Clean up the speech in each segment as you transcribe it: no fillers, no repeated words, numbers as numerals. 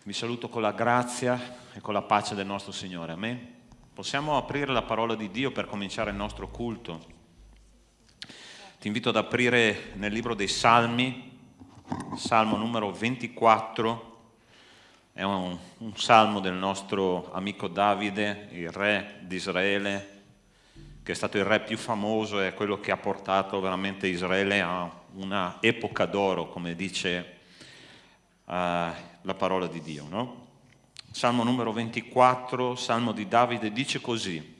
Vi saluto con la grazia e con la pace del nostro Signore. Amen. Possiamo aprire la parola di Dio per cominciare il nostro culto. Ti invito ad aprire nel libro dei Salmi, Salmo numero 24. È un salmo del nostro amico Davide, il re di Israele, che è stato il re più famoso e quello che ha portato veramente Israele a una epoca d'oro, come dice la parola di Dio, no? Salmo numero 24, Salmo di Davide, dice così: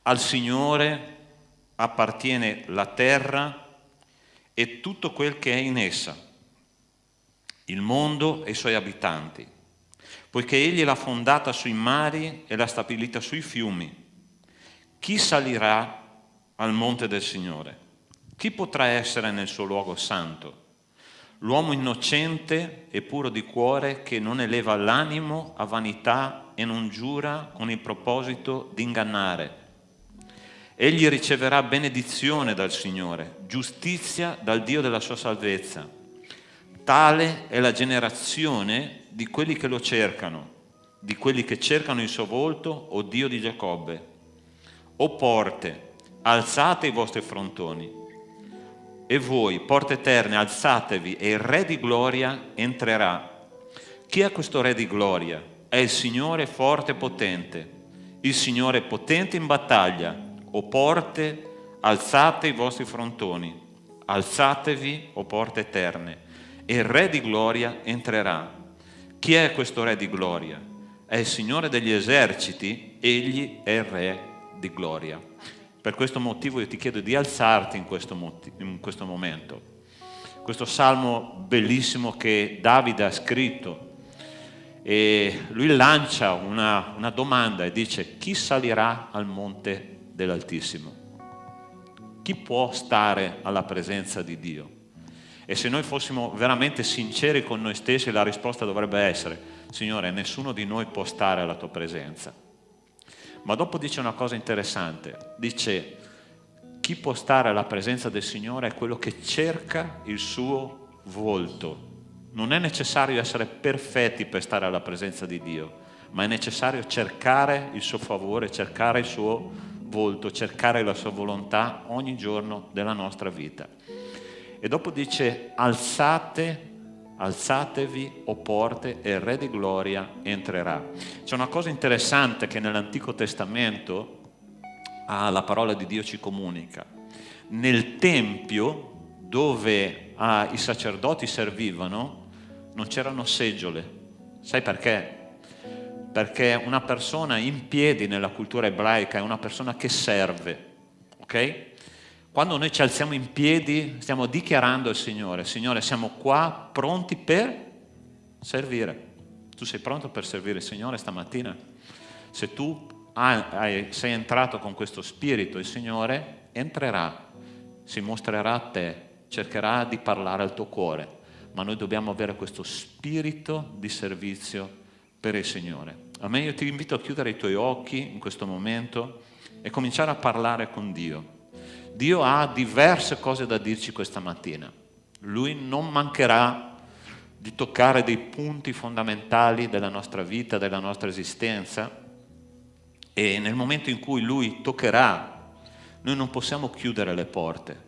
al Signore appartiene la terra e tutto quel che è in essa, il mondo e i suoi abitanti, poiché Egli l'ha fondata sui mari e l'ha stabilita sui fiumi. Chi salirà al monte del Signore? Chi potrà essere nel suo luogo santo? L'uomo innocente e puro di cuore, che non eleva l'animo a vanità e non giura con il proposito di ingannare. Egli riceverà benedizione dal Signore, giustizia dal Dio della sua salvezza. Tale è la generazione di quelli che lo cercano, di quelli che cercano il suo volto, o Dio di Giacobbe. O porte, alzate i vostri frontoni. E voi, porte eterne, alzatevi, e il Re di gloria entrerà. Chi è questo Re di gloria? È il Signore forte e potente, il Signore potente in battaglia. O porte, alzate i vostri frontoni, alzatevi, o porte eterne, e il Re di gloria entrerà. Chi è questo Re di gloria? È il Signore degli eserciti, egli è il Re di gloria. Per questo motivo io ti chiedo di alzarti in questo momento. Questo salmo bellissimo che Davide ha scritto, e lui lancia una domanda e dice: chi salirà al monte dell'Altissimo? Chi può stare alla presenza di Dio? E se noi fossimo veramente sinceri con noi stessi, la risposta dovrebbe essere: Signore, nessuno di noi può stare alla tua presenza. Ma dopo dice una cosa interessante, dice: chi può stare alla presenza del Signore è quello che cerca il suo volto. Non è necessario essere perfetti per stare alla presenza di Dio, ma è necessario cercare il suo favore, cercare il suo volto, cercare la sua volontà ogni giorno della nostra vita. E dopo dice: alzatevi, o porte, e il Re di gloria entrerà. C'è una cosa interessante che nell'Antico Testamento la parola di Dio ci comunica. Nel Tempio, dove i sacerdoti servivano, non c'erano seggiole. Sai perché? Perché una persona in piedi nella cultura ebraica è una persona che serve, ok? Quando noi ci alziamo in piedi stiamo dichiarando al Signore: Signore, siamo qua pronti per servire. Tu sei pronto per servire il Signore stamattina? Se tu sei entrato con questo spirito, il Signore entrerà, si mostrerà a te, cercherà di parlare al tuo cuore, ma noi dobbiamo avere questo spirito di servizio per il Signore. A me, io ti invito a chiudere i tuoi occhi in questo momento e cominciare a parlare con Dio. Dio ha diverse cose da dirci questa mattina. Lui non mancherà di toccare dei punti fondamentali della nostra vita, della nostra esistenza, e nel momento in cui Lui toccherà, noi non possiamo chiudere le porte,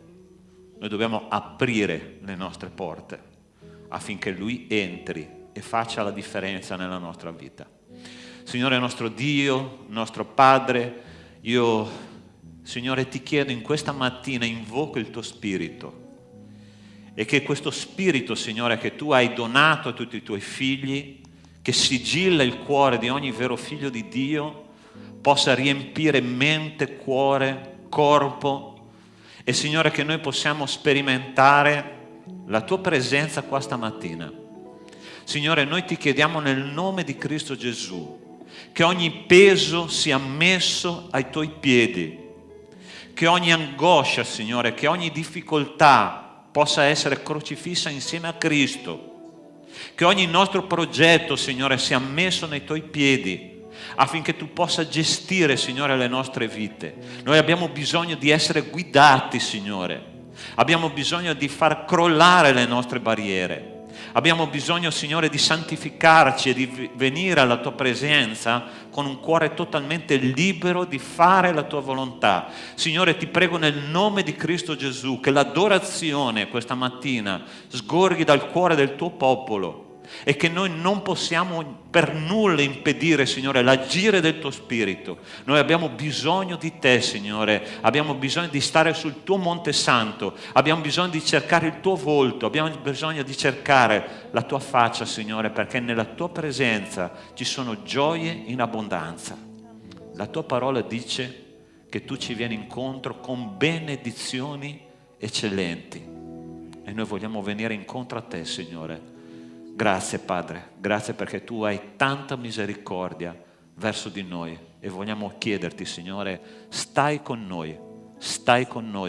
noi dobbiamo aprire le nostre porte affinché Lui entri e faccia la differenza nella nostra vita. Signore nostro Dio, nostro Padre, io, Signore, ti chiedo in questa mattina, invoco il tuo Spirito, e che questo Spirito, Signore, che tu hai donato a tutti i tuoi figli, che sigilla il cuore di ogni vero figlio di Dio, possa riempire mente, cuore, corpo, e Signore, che noi possiamo sperimentare la tua presenza qua stamattina. Signore, noi ti chiediamo nel nome di Cristo Gesù che ogni peso sia messo ai tuoi piedi, che ogni angoscia, Signore, che ogni difficoltà possa essere crocifissa insieme a Cristo, che ogni nostro progetto, Signore, sia messo nei tuoi piedi, affinché tu possa gestire, Signore, le nostre vite. Noi abbiamo bisogno di essere guidati, Signore. Abbiamo bisogno di far crollare le nostre barriere. Abbiamo bisogno, Signore, di santificarci e di venire alla Tua presenza con un cuore totalmente libero di fare la Tua volontà. Signore, ti prego nel nome di Cristo Gesù che l'adorazione questa mattina sgorghi dal cuore del Tuo popolo e che noi non possiamo per nulla impedire, Signore, l'agire del Tuo Spirito. Noi abbiamo bisogno di Te, Signore, abbiamo bisogno di stare sul Tuo Monte Santo, abbiamo bisogno di cercare il Tuo volto, abbiamo bisogno di cercare la Tua faccia, Signore, perché nella Tua presenza ci sono gioie in abbondanza. La Tua parola dice che Tu ci vieni incontro con benedizioni eccellenti e noi vogliamo venire incontro a Te, Signore. Grazie Padre, grazie perché Tu hai tanta misericordia verso di noi e vogliamo chiederti, Signore, stai con noi,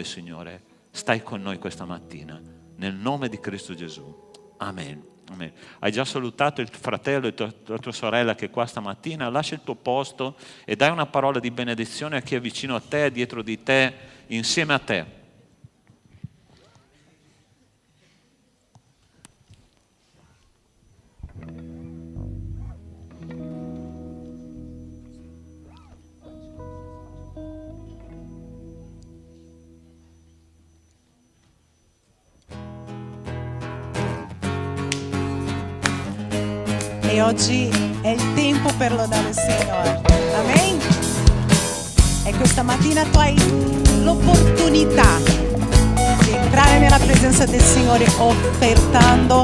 Signore, stai con noi questa mattina, nel nome di Cristo Gesù. Amen. Amen. Hai già salutato il fratello e la tua sorella che è qua stamattina? Lascia il tuo posto e dai una parola di benedizione a chi è vicino a te, dietro di te, insieme a te. E oggi è il tempo per lodare il Signore. Amen. E questa mattina tu hai l'opportunità di entrare nella presenza del Signore dando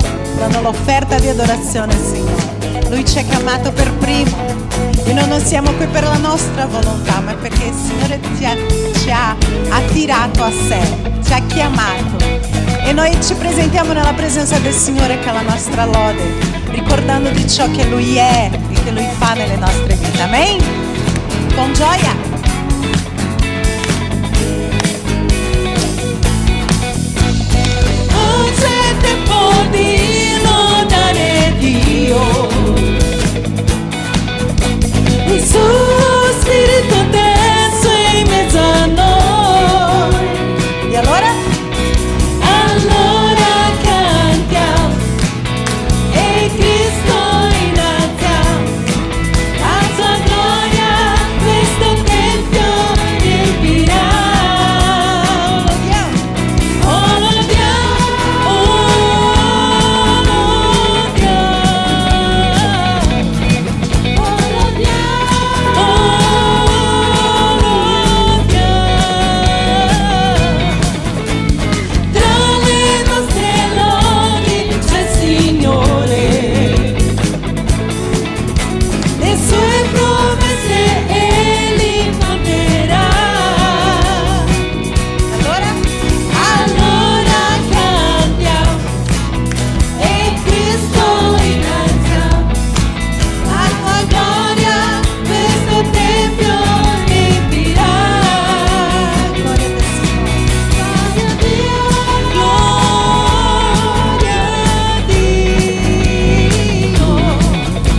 l'offerta di adorazione al Signore. Lui ci ha chiamato per primo e noi non siamo qui per la nostra volontà, ma perché il Signore ci ha attirato a sé, ci ha chiamato. E noi ci presentiamo nella presenza del Signore che è la nostra lode, ricordando di ciò che Lui è e che Lui fa nelle nostre vite. Amen? Con gioia! C'è tempo di lodare Dio, il suo Spirito adesso è in mezzo a noi. E allora? Cantiamo e Cristo innalziamo, la sua gloria questo tempio riempirà. Oh, lodiamo, tra le nostre lodi c'è il Signore, le sue promesse Egli manterrà. Allora cantiamo e Cristo innalziamo, la tua gloria questo tempio riempirà. Gloria al Signore. Gloria a Dio,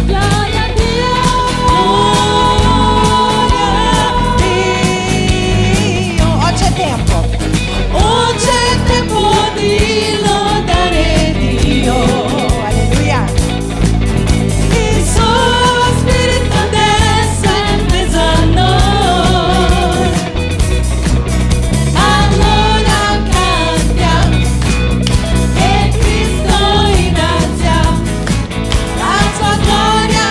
gloria a Dio, gloria a Dio. Oggi è tempo. Oggi è tempo di lodare Dio, Alleluia. il suo Spirito adesso è in mezzo a noi. Allora cantiamo e Cristo innalziamo, la sua gloria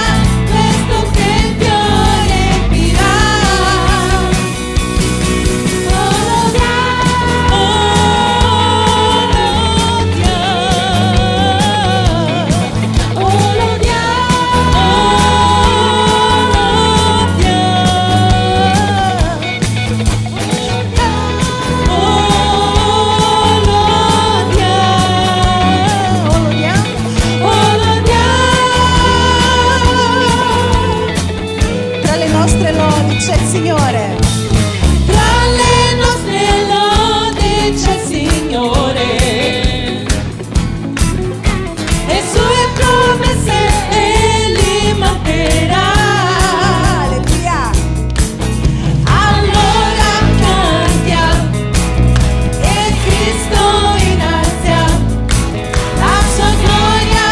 questo tempio riempirà. Tra le nostre lodi c'è il Signore. Tra le nostre lodi c'è il Signore, le sue promesse Egli manterrà. Alleluia. Allora cantiamo e Cristo innalziamo, la sua gloria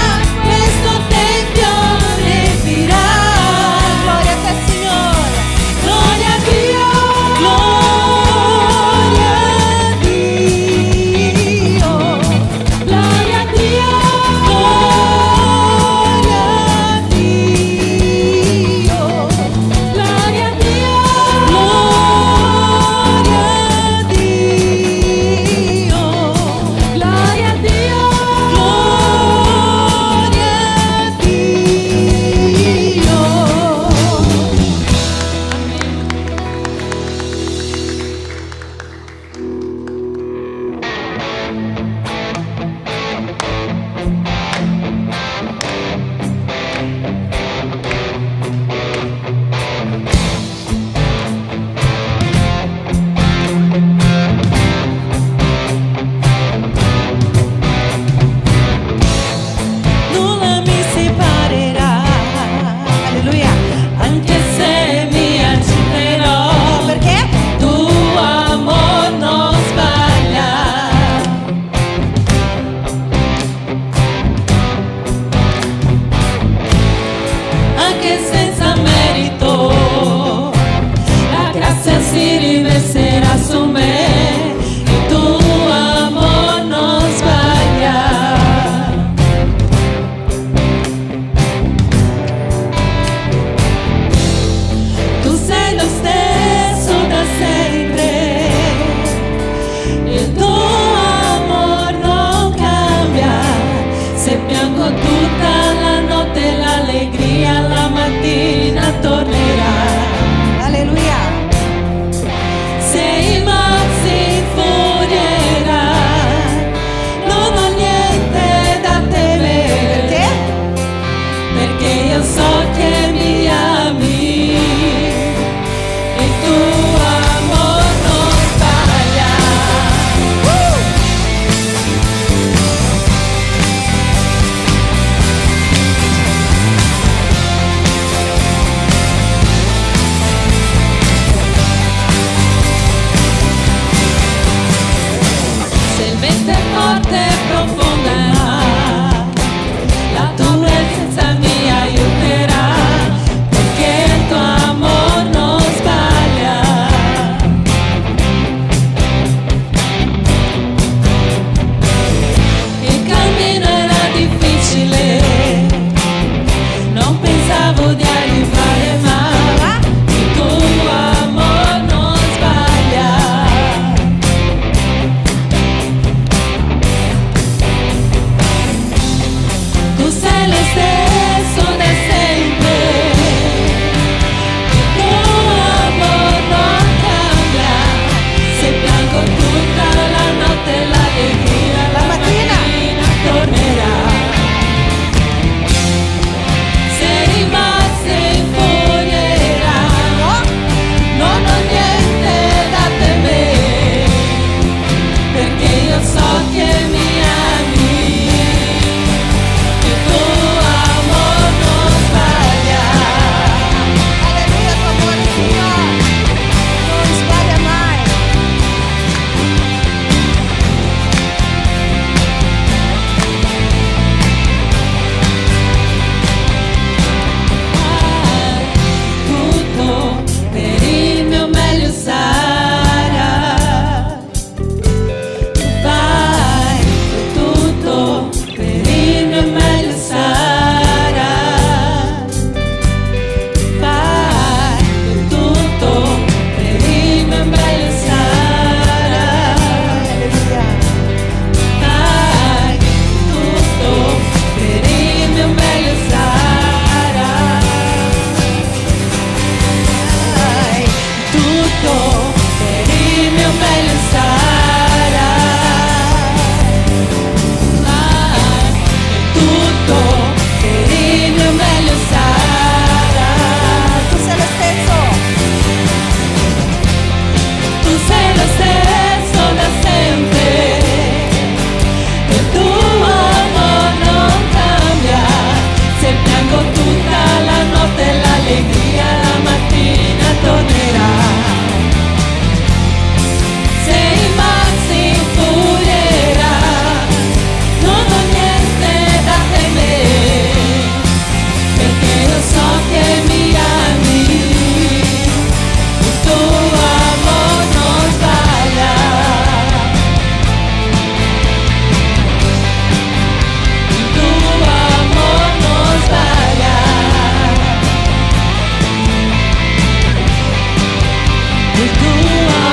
il tuo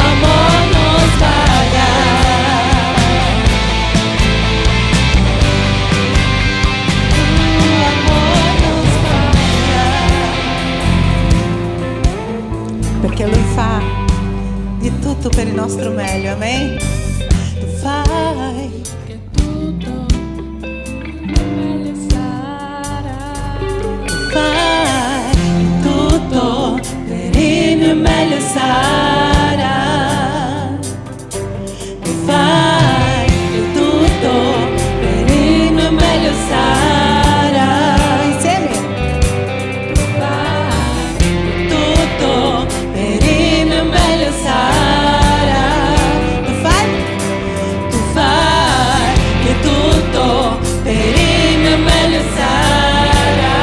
amor non sbaglia. Perché Lui fa di tutto per il nostro meglio, amen? Tu fai Che tutto meglio sarà. fai Tutto per il mio meglio sarà. Tu fai che tutto per il mio meglio sarà. insieme. Tu fai che tutto per il mio meglio sarà. Tu fai Tu fai che tutto per il mio meglio sarà.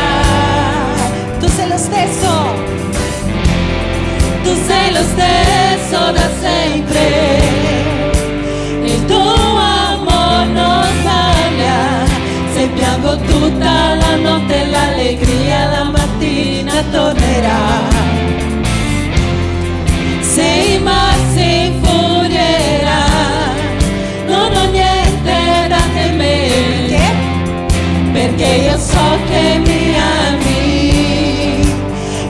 tu sei lo stesso. Tu sei lo stesso da sempre, il tuo amor non cambia. Se piango tutta la notte, l'allegria la mattina tornerà. Se il mar si infurierà, non ho niente da temere, perché io so che mi ami,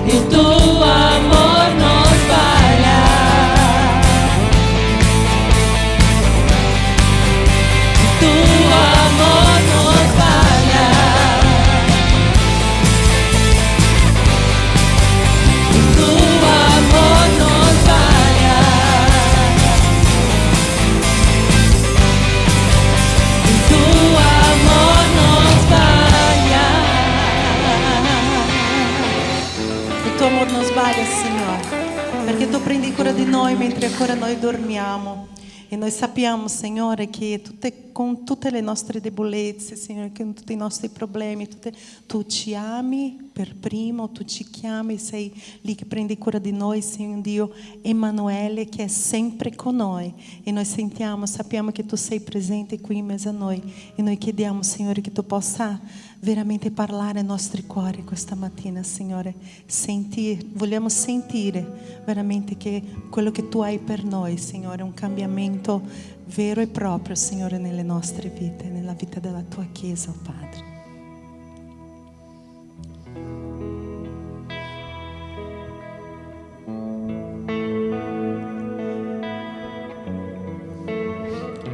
il tuo amor non sbaglia. Il tuo amor non sbaglia. Il tuo amor non sbaglia. Il tuo amor non sbaglia. Il tuo amore non sbaglia, Signore, perché tu prendi cura di noi mentre ancora noi dormiamo. E noi sappiamo, Signore, che con tutte le nostre debolezze, Signore, con tutti i nostri problemi, tu ci ami per primo, tu ci chiami, sei lì che prendi cura di noi, sei un Dio Emanuele che è sempre con noi. E noi sappiamo che tu sei presente qui in mezzo a noi. E noi chiediamo, Signore, che tu possa veramente parlare ai nostri cuori questa mattina, Signore. Vogliamo sentire veramente che quello che tu hai per noi, Signore, è un cambiamento vero e proprio, Signore, nelle nostre vite, nella vita della tua Chiesa, oh Padre.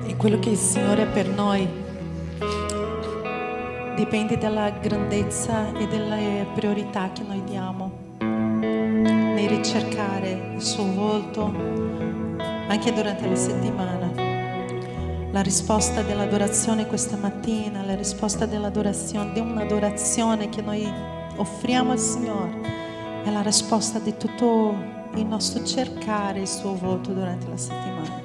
E quello che il Signore è per noi dipende dalla grandezza e delle priorità che noi diamo nel ricercare il suo volto anche durante la settimana. La risposta dell'adorazione questa mattina, la risposta dell'adorazione, di un'adorazione che noi offriamo al Signore, è la risposta di tutto il nostro cercare il suo volto durante la settimana.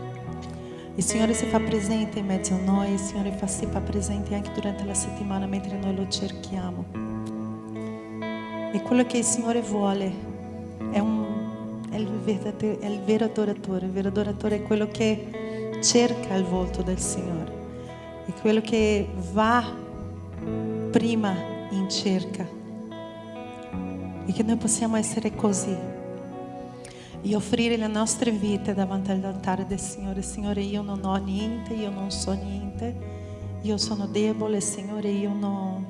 Il Signore si fa presente in mezzo a noi, il Signore si fa presente anche durante la settimana mentre noi lo cerchiamo. E quello che il Signore vuole è il vero adoratore. Il vero adoratore è quello che cerca il volto del Signore, è quello che va prima in cerca, e che noi possiamo essere così e offrire le nostre vite davanti all'altare del Signore. Signore, io non ho niente, io non so niente, io sono debole, Signore, io non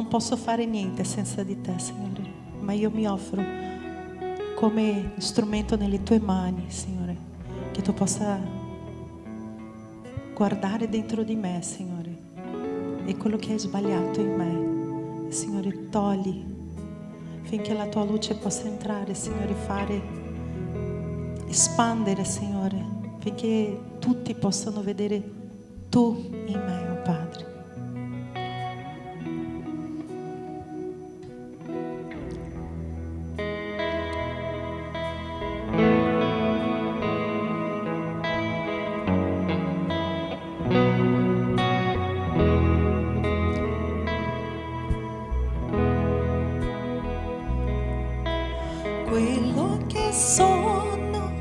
posso fare niente senza di te, Signore, ma io mi offro come strumento nelle tue mani, Signore, che tu possa guardare dentro di me, Signore, e quello che è sbagliato in me, Signore, togli, finché la tua luce possa entrare, Signore, espandere, Signore, finché tutti possano vedere tu in me, oh Padre. Quello che sono,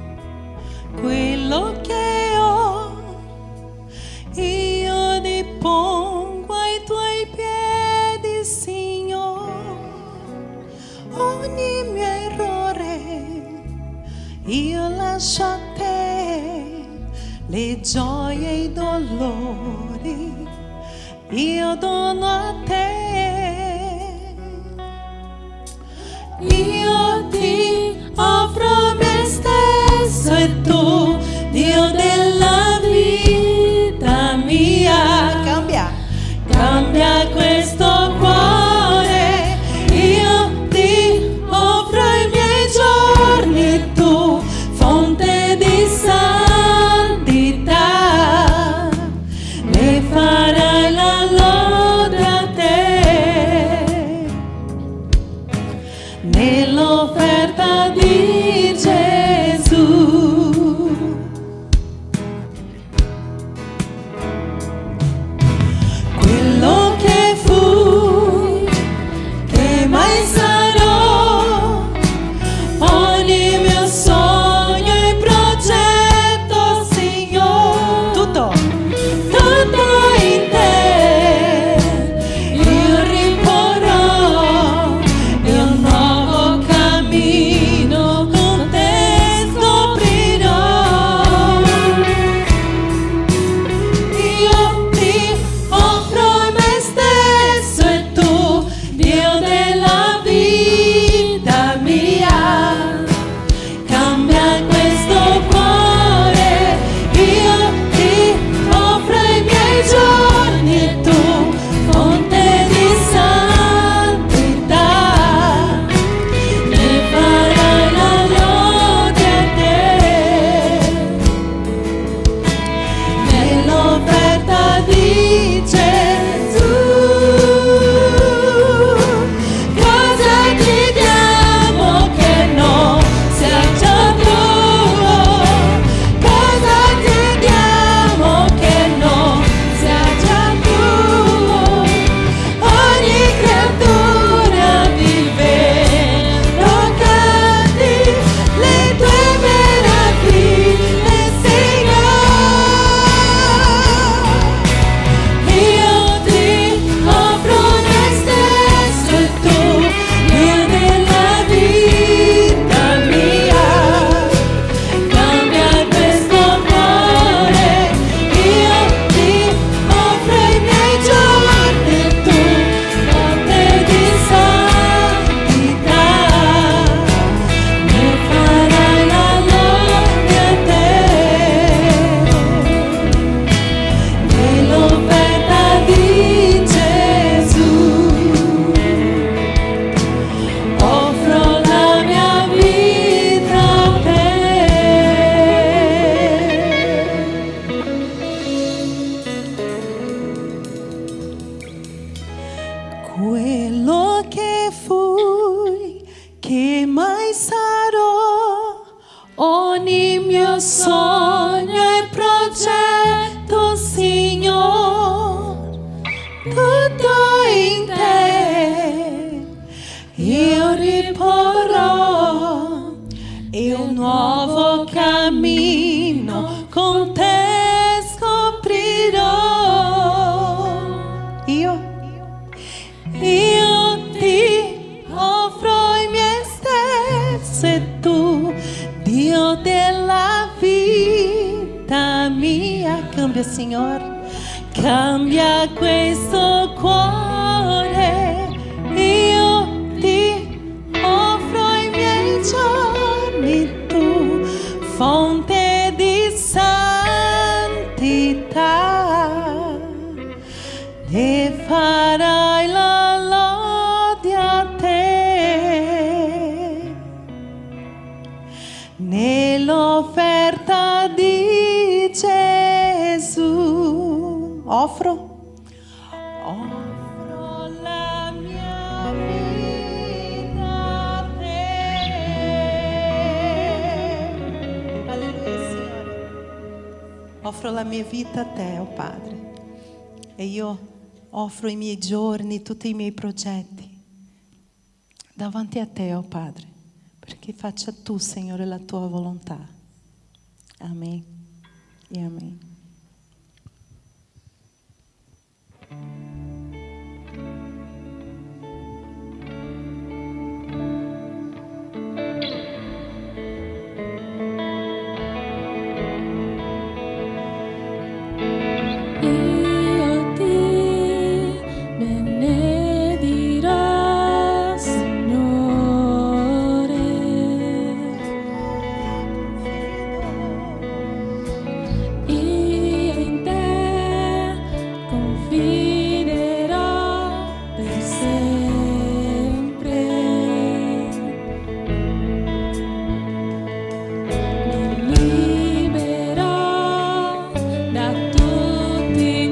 quello che ho, io depongo ai tuoi piedi, Signore. Ogni mio errore io lascio a te le gioie e i dolori, io dono a te. Io ti offro me stesso e tu, Dio della vita mia, cambia questo cuore. Io ti offro i miei giorni, tu, fonte di santità, ne farai la lode a te, nell'offerta di Gesù. Quello che fui, che mai sarò, ogni mio sogno e progetto, Signore, tutto in te, io riporrò e un nuovo cammino con te scoprirò. Io ti offro me stesso e tu, Dio della vita mia, cambia questo cuore. Io ti offro i miei giorni e tu, fonte di santità, ne farai la lode a te, nell'offerta di Gesù. Cosa ti diamo che non sia già tuo? Cosa ti diamo che non sia già tuo? Ogni creatura vivendo canti le tue meraviglie, Signore. Io ti offro me stesso e tu, Dio della vita mia, cambia questo cuore. Io ti offro i miei giorni e tu, fonte di santità, ne farai la lode a te, nell'offerta di Gesù. Offro la mia vita a te. Quello che fui, che mai sarò, Ogni mio sogno e progetto, Signore, tutto in te io riporrò e un nuovo cammino con te scoprirò. Io ti offro i miei stesso e tu, Dio della vita mia, cambia, Signore, cambia questo cuore. Io ti offro i miei giorni, tu, fonte di santità, e farai la lode a te, nell'offerta di Gesù. Offro la mia vita a te. Alleluia, Signore. Offro la mia vita a te, oh Padre, e io offro i miei giorni, tutti i miei progetti davanti a te, oh Padre, perché faccia tu, Signore, la tua volontà. Amen e amen. Io ti benedirò, Signore. Io in te confiderò per sempre. Mi liberò da tutti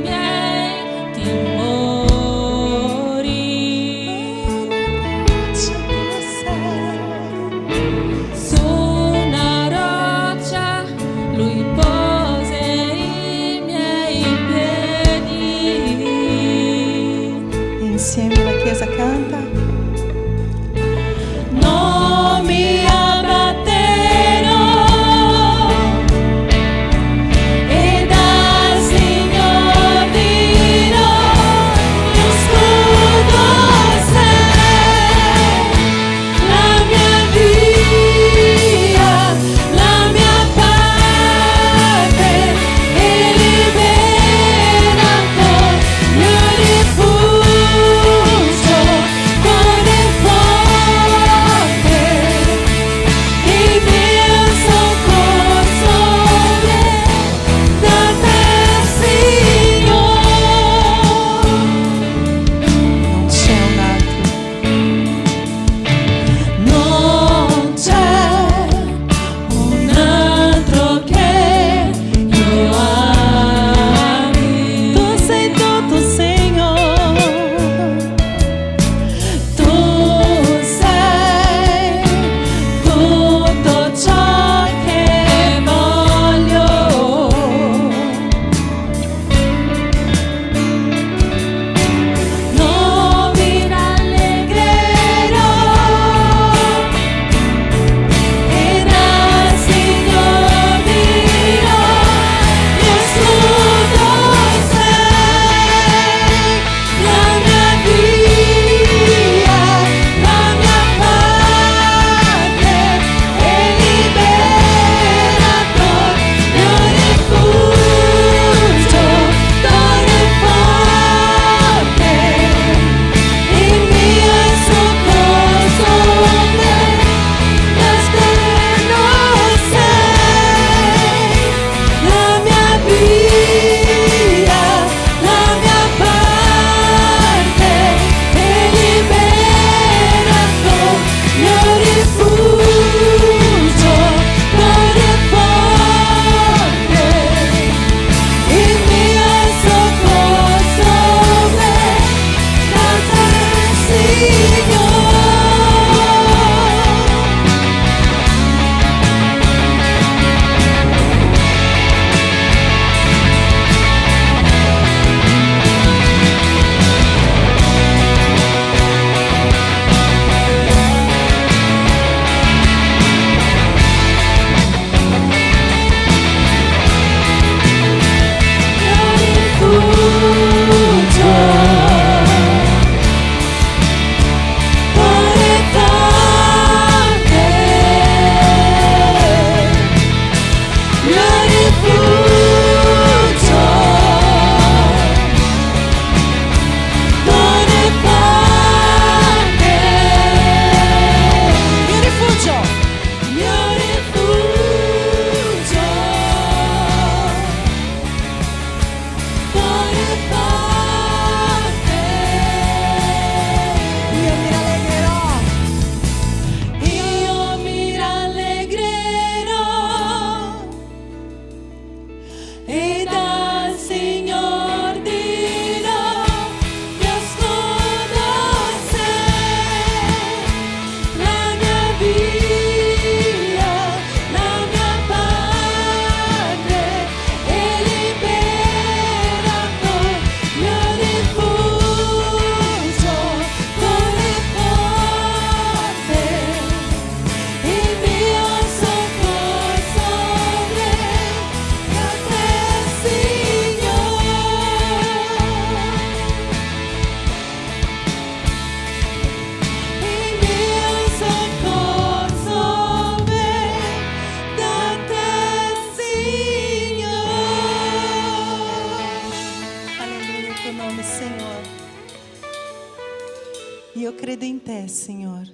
Signore,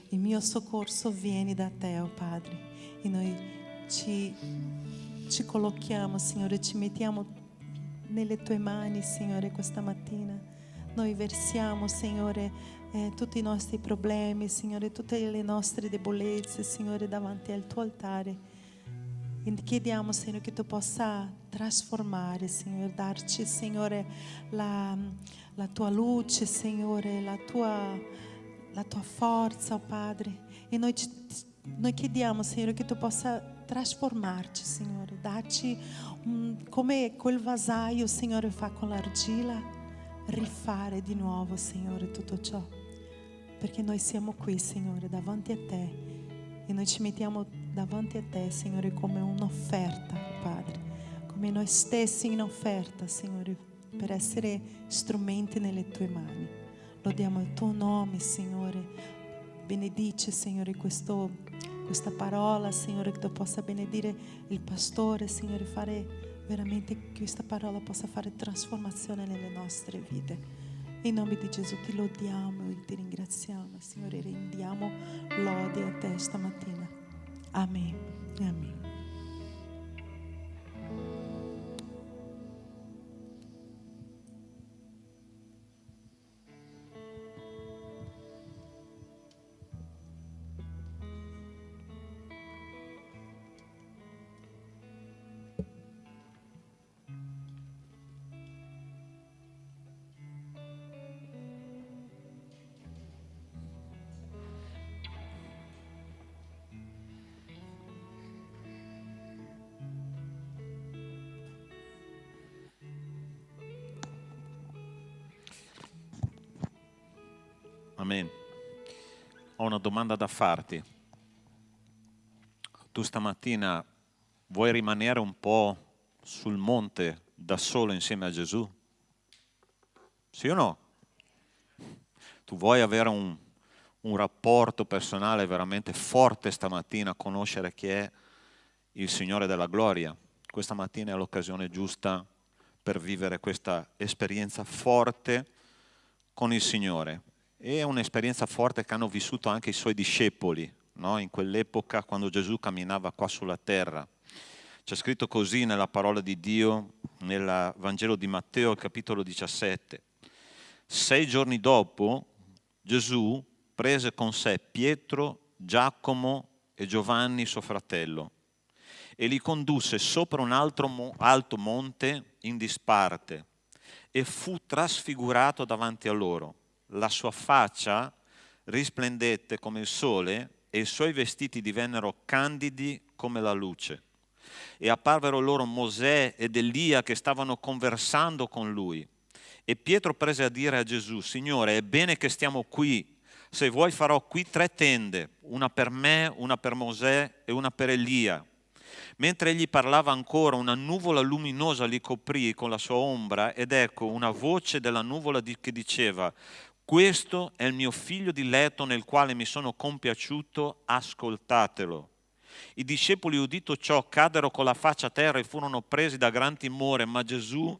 il mio soccorso viene da te, oh Padre. E noi ci collochiamo, Signore, ci mettiamo nelle tue mani, Signore, questa mattina. Noi versiamo, Signore, tutti i nostri problemi, Signore, tutte le nostre debolezze, Signore, davanti al tuo altare. E chiediamo, Signore, che tu possa trasformare, Signore, darci, Signore, la tua luce, Signore, la tua forza, oh Padre. E noi chiediamo, Signore, che tu possa trasformarci, Signore, darci come quel vasaio, Signore, fa con l'argilla, rifare di nuovo, Signore, tutto ciò. Perché noi siamo qui, Signore, davanti a te. E noi ci mettiamo davanti a te, Signore, come un'offerta, Padre, come noi stessi in offerta, Signore, per essere strumenti nelle tue mani. Lodiamo il tuo nome, Signore. Benedice, Signore, questa parola, Signore, che tu possa benedire il pastore, Signore, fare veramente che questa parola possa fare trasformazione nelle nostre vite. In nome di Gesù ti lodiamo e ti ringraziamo, Signore, rendiamo lode a te stamattina. Amen. Amen. Amen. Ho una domanda da farti. Tu stamattina vuoi rimanere un po' sul monte da solo insieme a Gesù? Sì o no? Tu vuoi avere un rapporto personale veramente forte stamattina, conoscere chi è il Signore della gloria. Questa mattina è l'occasione giusta per vivere questa esperienza forte con il Signore. È un'esperienza forte che hanno vissuto anche i suoi discepoli, no? In quell'epoca quando Gesù camminava qua sulla terra. C'è scritto così nella parola di Dio, nel Vangelo di Matteo, capitolo 17. 6 giorni dopo, Gesù prese con sé Pietro, Giacomo e Giovanni suo fratello e li condusse sopra un alto monte in disparte e fu trasfigurato davanti a loro. La sua faccia risplendette come il sole e i suoi vestiti divennero candidi come la luce. E apparvero loro Mosè ed Elia che stavano conversando con lui. E Pietro prese a dire a Gesù: Signore, è bene che stiamo qui. Se vuoi farò qui 3 tende, una per me, una per Mosè e una per Elia. Mentre egli parlava ancora, una nuvola luminosa li coprì con la sua ombra ed ecco una voce della nuvola che diceva: questo è il mio figlio diletto nel quale mi sono compiaciuto, ascoltatelo. I discepoli, udito ciò, caddero con la faccia a terra e furono presi da gran timore, ma Gesù,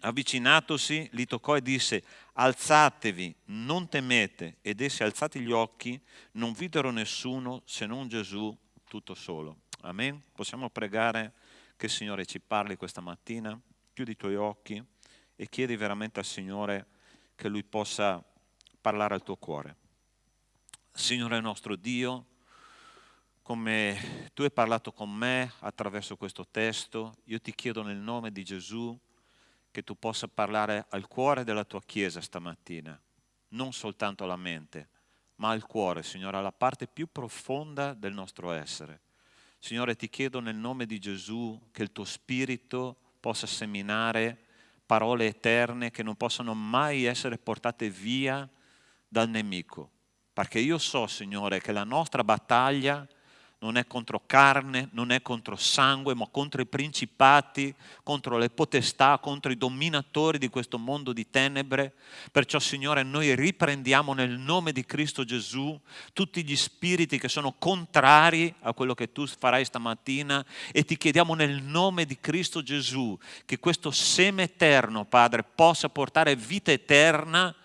avvicinatosi, li toccò e disse: alzatevi, non temete. Ed essi, alzati gli occhi, non videro nessuno se non Gesù tutto solo. Amen. Possiamo pregare che il Signore ci parli questa mattina? Chiudi i tuoi occhi e chiedi veramente al Signore che Lui possa parlare al tuo cuore. Signore nostro Dio, come Tu hai parlato con me attraverso questo testo, io ti chiedo nel nome di Gesù che Tu possa parlare al cuore della Tua Chiesa stamattina, non soltanto alla mente, ma al cuore, Signore, alla parte più profonda del nostro essere. Signore, ti chiedo nel nome di Gesù che il Tuo Spirito possa seminare parole eterne che non possono mai essere portate via dal nemico. Perché io so, Signore, che la nostra battaglia non è contro carne, non è contro sangue, ma contro i principati, contro le potestà, contro i dominatori di questo mondo di tenebre. Perciò, Signore, noi riprendiamo nel nome di Cristo Gesù tutti gli spiriti che sono contrari a quello che Tu farai stamattina e ti chiediamo nel nome di Cristo Gesù che questo seme eterno, Padre, possa portare vita eterna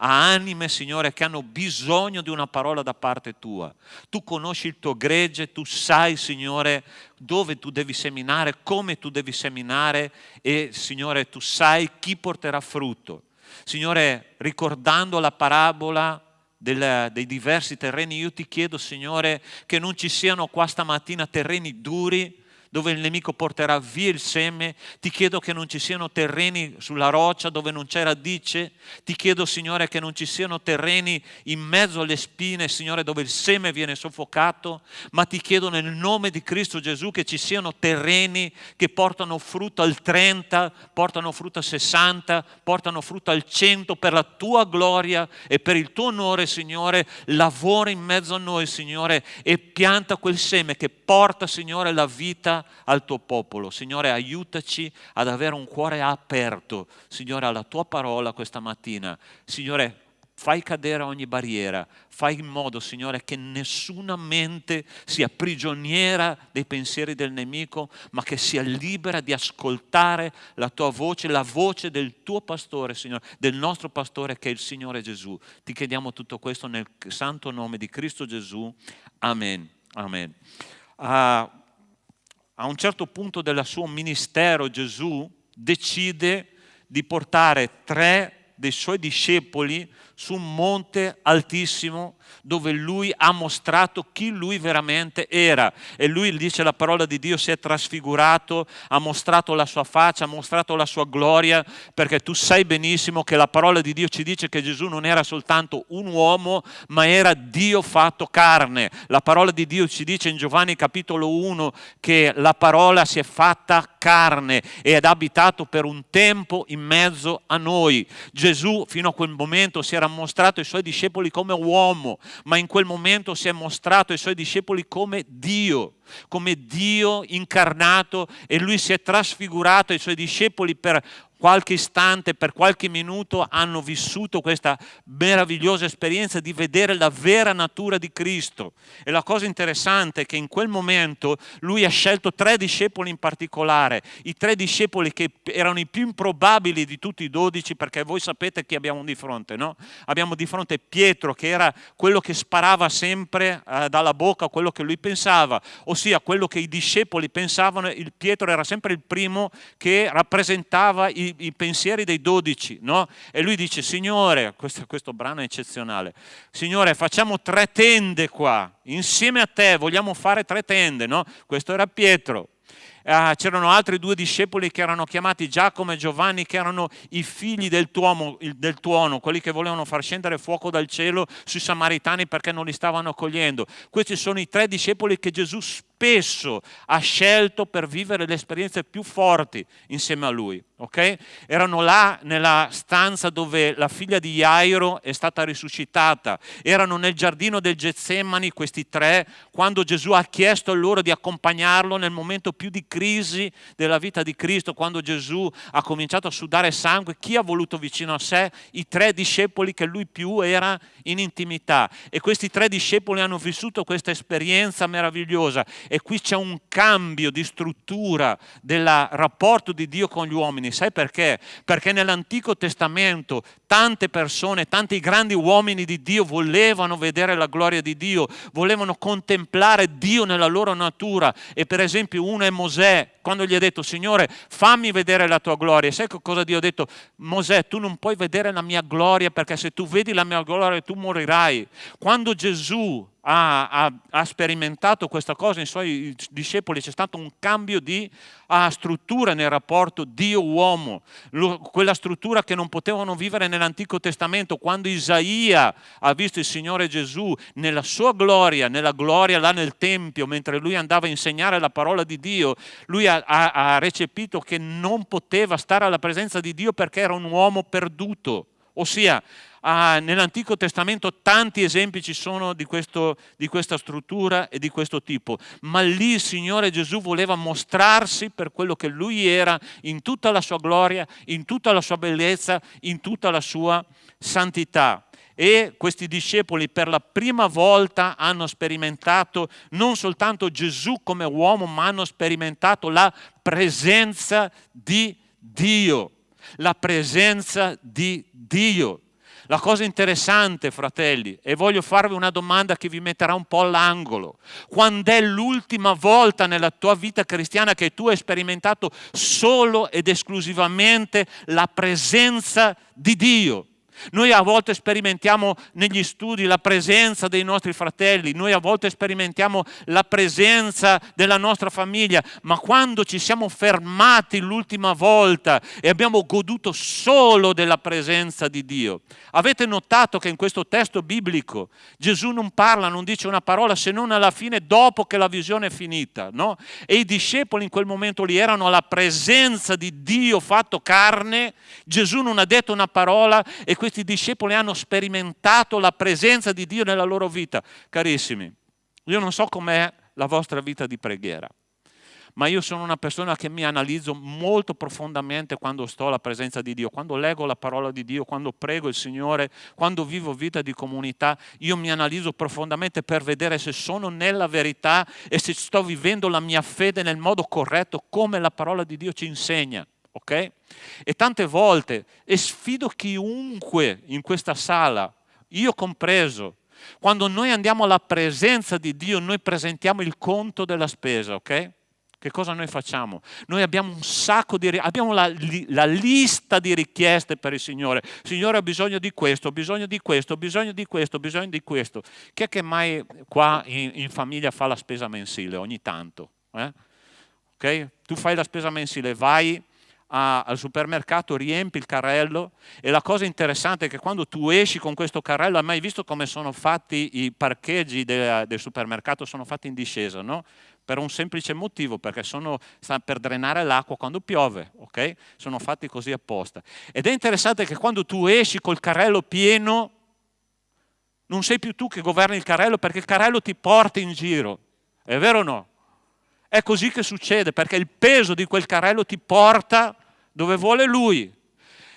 a anime, Signore, che hanno bisogno di una parola da parte Tua. Tu conosci il Tuo gregge, Tu sai, Signore, dove Tu devi seminare, come Tu devi seminare e, Signore, Tu sai chi porterà frutto. Signore, ricordando la parabola dei diversi terreni, io Ti chiedo, Signore, che non ci siano qua stamattina terreni duri, dove il nemico porterà via il seme. Ti chiedo che non ci siano terreni sulla roccia dove non c'è radice. Ti chiedo, Signore, che non ci siano terreni in mezzo alle spine, Signore, dove il seme viene soffocato, ma Ti chiedo nel nome di Cristo Gesù che ci siano terreni che portano frutto al 30, portano frutto al 60, portano frutto al 100 per la Tua gloria e per il Tuo onore, Signore. Lavora in mezzo a noi, Signore, e pianta quel seme che porta, Signore, la vita al Tuo popolo. Signore, aiutaci ad avere un cuore aperto, Signore, alla Tua parola questa mattina. Signore, fai cadere ogni barriera, fai in modo, Signore, che nessuna mente sia prigioniera dei pensieri del nemico, ma che sia libera di ascoltare la Tua voce, la voce del Tuo pastore, Signore, del nostro pastore che è il Signore Gesù. Ti chiediamo tutto questo nel santo nome di Cristo Gesù. Amen. Amen. A un certo punto del suo ministero Gesù decide di portare 3 dei Suoi discepoli su un monte altissimo dove Lui ha mostrato chi Lui veramente era. E Lui, dice la parola di Dio, si è trasfigurato, ha mostrato la Sua faccia, ha mostrato la Sua gloria, perché tu sai benissimo che la parola di Dio ci dice che Gesù non era soltanto un uomo, ma era Dio fatto carne. La parola di Dio ci dice in Giovanni capitolo 1 che la parola si è fatta carne ed ha abitato per un tempo in mezzo a noi. Gesù fino a quel momento si era mostrato ai Suoi discepoli come uomo, ma in quel momento si è mostrato ai Suoi discepoli come Dio incarnato, e Lui si è trasfigurato ai Suoi discepoli per qualche istante, per qualche minuto hanno vissuto questa meravigliosa esperienza di vedere la vera natura di Cristo. E la cosa interessante è che in quel momento Lui ha scelto 3 discepoli in particolare, i 3 discepoli che erano i più improbabili di tutti i 12, perché voi sapete chi abbiamo di fronte, no? Abbiamo di fronte Pietro, che era quello che sparava sempre dalla bocca quello che lui pensava, ossia quello che i discepoli pensavano. Il Pietro era sempre il primo che rappresentava i pensieri dei 12, no? E lui dice: Signore, questo brano è eccezionale, Signore, facciamo 3 tende qua, insieme a Te vogliamo fare 3 tende, no? Questo era Pietro. C'erano altri 2 discepoli che erano chiamati Giacomo e Giovanni, che erano i figli del tuono, quelli che volevano far scendere fuoco dal cielo sui Samaritani perché non li stavano accogliendo. Questi sono i 3 discepoli che Gesù spesso ha scelto per vivere le esperienze più forti insieme a Lui. Okay? Erano là nella stanza dove la figlia di Jairo è stata risuscitata, erano nel giardino del Getsemani questi 3, quando Gesù ha chiesto a loro di accompagnarlo nel momento più di crisi della vita di Cristo, quando Gesù ha cominciato a sudare sangue. Chi ha voluto vicino a sé? I 3 discepoli che lui più era in intimità, e questi 3 discepoli hanno vissuto questa esperienza meravigliosa. E qui c'è un cambio di struttura del rapporto di Dio con gli uomini. Sai perché? Perché nell'Antico Testamento tante persone, tanti grandi uomini di Dio volevano vedere la gloria di Dio, volevano contemplare Dio nella loro natura. E per esempio uno è Mosè, quando gli ha detto: Signore, fammi vedere la tua gloria. Sai cosa Dio ha detto? Mosè, tu non puoi vedere la mia gloria, perché se tu vedi la mia gloria tu morirai. Quando Gesù ha sperimentato questa cosa in Suoi discepoli, c'è stato un cambio di struttura nel rapporto Dio-uomo, quella struttura che non potevano vivere nell'Antico Testamento. Quando Isaia ha visto il Signore Gesù nella sua gloria, nella gloria là nel Tempio, mentre lui andava a insegnare la parola di Dio, lui ha recepito che non poteva stare alla presenza di Dio perché era un uomo perduto. Ossia, nell'Antico Testamento tanti esempi ci sono di questa struttura e di questo tipo, ma lì il Signore Gesù voleva mostrarsi per quello che Lui era, in tutta la Sua gloria, in tutta la Sua bellezza, in tutta la Sua santità. E questi discepoli per la prima volta hanno sperimentato non soltanto Gesù come uomo, ma hanno sperimentato la presenza di Dio. La presenza di Dio. La cosa interessante, fratelli, e voglio farvi una domanda che vi metterà un po' all'angolo. Quando è l'ultima volta nella tua vita cristiana che tu hai sperimentato solo ed esclusivamente la presenza di Dio? Noi a volte sperimentiamo negli studi la presenza dei nostri fratelli, noi a volte sperimentiamo la presenza della nostra famiglia, ma quando ci siamo fermati l'ultima volta e abbiamo goduto solo della presenza di Dio? Avete notato che in questo testo biblico Gesù non parla, non dice una parola se non alla fine, dopo che la visione è finita, no? E i discepoli in quel momento lì erano alla presenza di Dio fatto carne, Gesù non ha detto una parola e questi discepoli hanno sperimentato la presenza di Dio nella loro vita. Carissimi, io non so com'è la vostra vita di preghiera, ma io sono una persona che mi analizzo molto profondamente quando sto alla presenza di Dio, quando leggo la parola di Dio, quando prego il Signore, quando vivo vita di comunità, io mi analizzo profondamente per vedere se sono nella verità e se sto vivendo la mia fede nel modo corretto, come la parola di Dio ci insegna. Ok? E tante volte, e sfido chiunque in questa sala, io compreso, quando noi andiamo alla presenza di Dio, noi presentiamo il conto della spesa, ok? Che cosa noi facciamo? Noi abbiamo un sacco abbiamo la lista di richieste per il Signore. Signore, ho bisogno di questo, ho bisogno di questo, ho bisogno di questo, ho bisogno di questo. Chi è che mai qua in famiglia fa la spesa mensile ogni tanto? Ok? Tu fai la spesa mensile, vai al supermercato, riempi il carrello e la cosa interessante è che quando tu esci con questo carrello, hai mai visto come sono fatti i parcheggi del supermercato? Sono fatti in discesa, no? Per un semplice motivo, perché stanno per drenare l'acqua quando piove, ok? Sono fatti così apposta. Ed è interessante che quando tu esci col carrello pieno, non sei più tu che governi il carrello, perché il carrello ti porta in giro. È vero o no? È così che succede, perché il peso di quel carrello ti porta dove vuole Lui.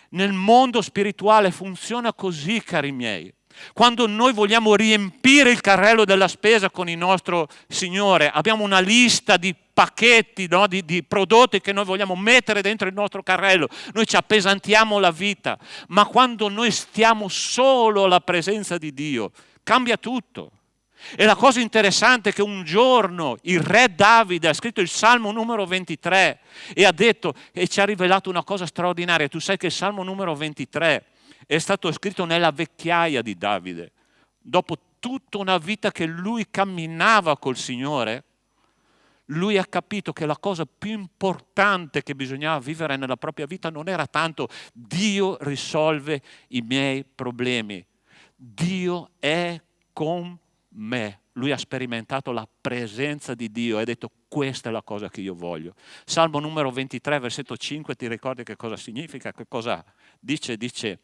Nel mondo spirituale funziona così, cari miei. Quando noi vogliamo riempire il carrello della spesa con il nostro Signore, abbiamo una lista di pacchetti, no? di prodotti che noi vogliamo mettere dentro il nostro carrello, noi ci appesantiamo la vita, ma quando noi stiamo solo alla presenza di Dio, cambia tutto. E la cosa interessante è che un giorno il re Davide ha scritto il Salmo numero 23 e ha detto, e ci ha rivelato una cosa straordinaria. Tu sai che il Salmo numero 23 è stato scritto nella vecchiaia di Davide. Dopo tutta una vita che lui camminava col Signore, lui ha capito che la cosa più importante che bisognava vivere nella propria vita non era tanto Dio risolve i miei problemi. Dio è con me. Lui ha sperimentato la presenza di Dio e ha detto questa è la cosa che io voglio. Salmo numero 23, versetto 5, ti ricordi che cosa significa? Che cosa dice? Dice,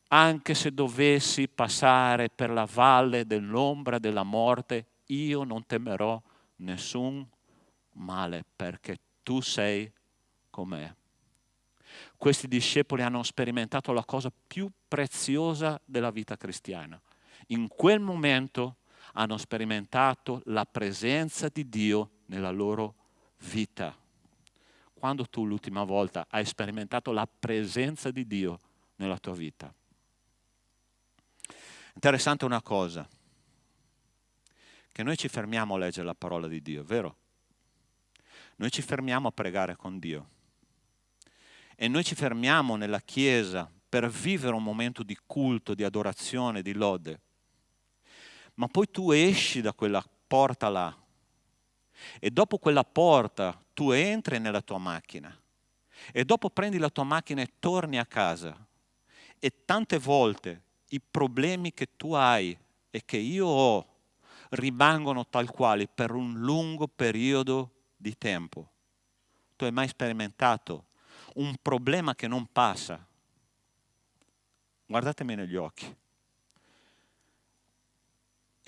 anche se dovessi passare per la valle dell'ombra della morte, io non temerò nessun male, perché tu sei con me. Questi discepoli hanno sperimentato la cosa più preziosa della vita cristiana. In quel momento hanno sperimentato la presenza di Dio nella loro vita. Quando tu l'ultima volta hai sperimentato la presenza di Dio nella tua vita? Interessante una cosa, che noi ci fermiamo a leggere la parola di Dio, vero? Noi ci fermiamo a pregare con Dio e noi ci fermiamo nella chiesa per vivere un momento di culto, di adorazione, di lode. Ma poi tu esci da quella porta là e dopo quella porta tu entri nella tua macchina e dopo prendi la tua macchina e torni a casa e tante volte i problemi che tu hai e che io ho rimangono tal quali per un lungo periodo di tempo. Tu hai mai sperimentato un problema che non passa? Guardatemi negli occhi.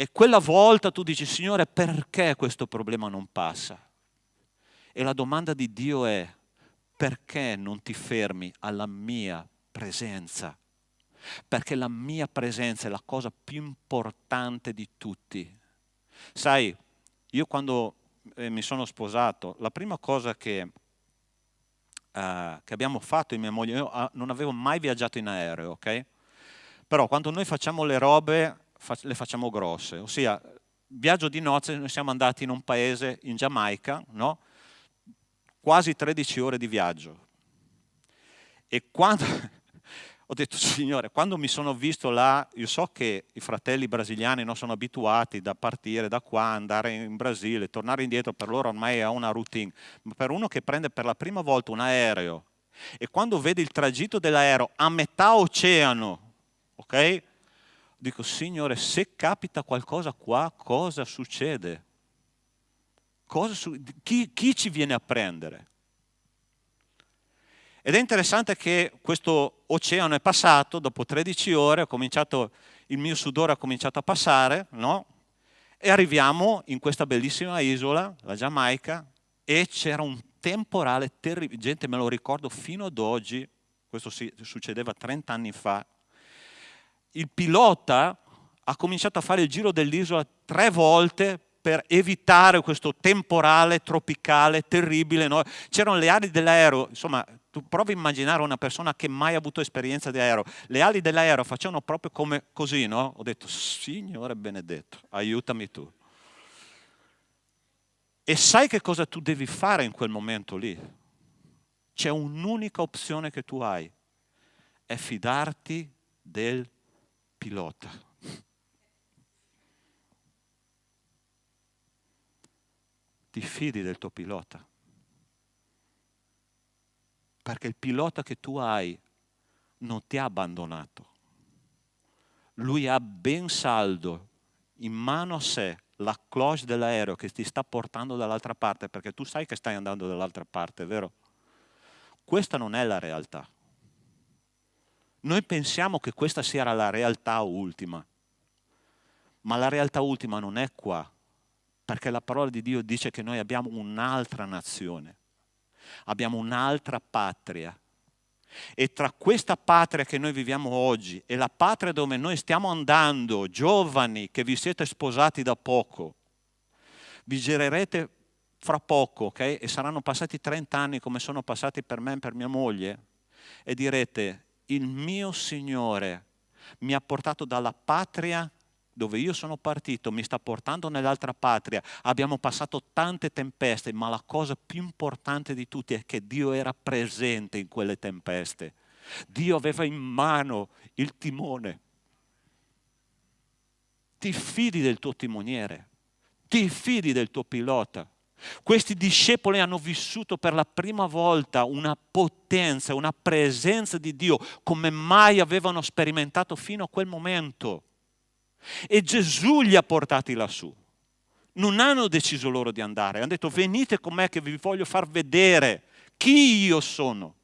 E quella volta tu dici, Signore, perché questo problema non passa? E la domanda di Dio è, perché non ti fermi alla mia presenza? Perché la mia presenza è la cosa più importante di tutti. Sai, io quando mi sono sposato, la prima cosa che abbiamo fatto, io e mia moglie, io non avevo mai viaggiato in aereo, ok? Però quando noi facciamo le robe, le facciamo grosse. Ossia, viaggio di nozze, noi siamo andati in un paese, in Giamaica, no? Quasi 13 ore di viaggio. E quando ho detto, Signore, quando mi sono visto là, io so che i fratelli brasiliani non sono abituati da partire da qua, andare in Brasile, tornare indietro, per loro ormai è una routine, ma per uno che prende per la prima volta un aereo e quando vede il tragitto dell'aereo a metà oceano, ok? Dico, Signore, se capita qualcosa qua, cosa succede? Chi ci viene a prendere? Ed è interessante che questo oceano è passato, dopo 13 ore il mio sudore ha cominciato a passare, no? E arriviamo in questa bellissima isola, la Giamaica, e c'era un temporale terribile. Gente, me lo ricordo fino ad oggi, questo succedeva 30 anni fa. Il pilota ha cominciato a fare il giro dell'isola 3 volte per evitare questo temporale tropicale terribile, no? C'erano le ali dell'aereo, insomma, tu provi a immaginare una persona che mai ha avuto esperienza di aereo, le ali dell'aereo facevano proprio come così, no? Ho detto, Signore benedetto, aiutami tu. E sai che cosa tu devi fare in quel momento lì? C'è un'unica opzione che tu hai, è fidarti del pilota. Ti fidi del tuo pilota, perché il pilota che tu hai non ti ha abbandonato. Lui ha ben saldo in mano a sé la cloche dell'aereo che ti sta portando dall'altra parte, perché tu sai che stai andando dall'altra parte, vero? Questa non è la realtà. Noi pensiamo che questa sia la realtà ultima, ma la realtà ultima non è qua. Perché la parola di Dio dice che noi abbiamo un'altra nazione, abbiamo un'altra patria. E tra questa patria che noi viviamo oggi e la patria dove noi stiamo andando, giovani che vi siete sposati da poco, vi girerete fra poco, ok? E saranno passati 30 anni come sono passati per me e per mia moglie, e direte, il mio Signore mi ha portato dalla patria dove io sono partito, mi sta portando nell'altra patria, abbiamo passato tante tempeste, ma la cosa più importante di tutti è che Dio era presente in quelle tempeste. Dio aveva in mano il timone. Ti fidi del tuo timoniere, ti fidi del tuo pilota. Questi discepoli hanno vissuto per la prima volta una potenza, una presenza di Dio come mai avevano sperimentato fino a quel momento. E Gesù li ha portati lassù. Non hanno deciso loro di andare, hanno detto venite con me che vi voglio far vedere chi io sono.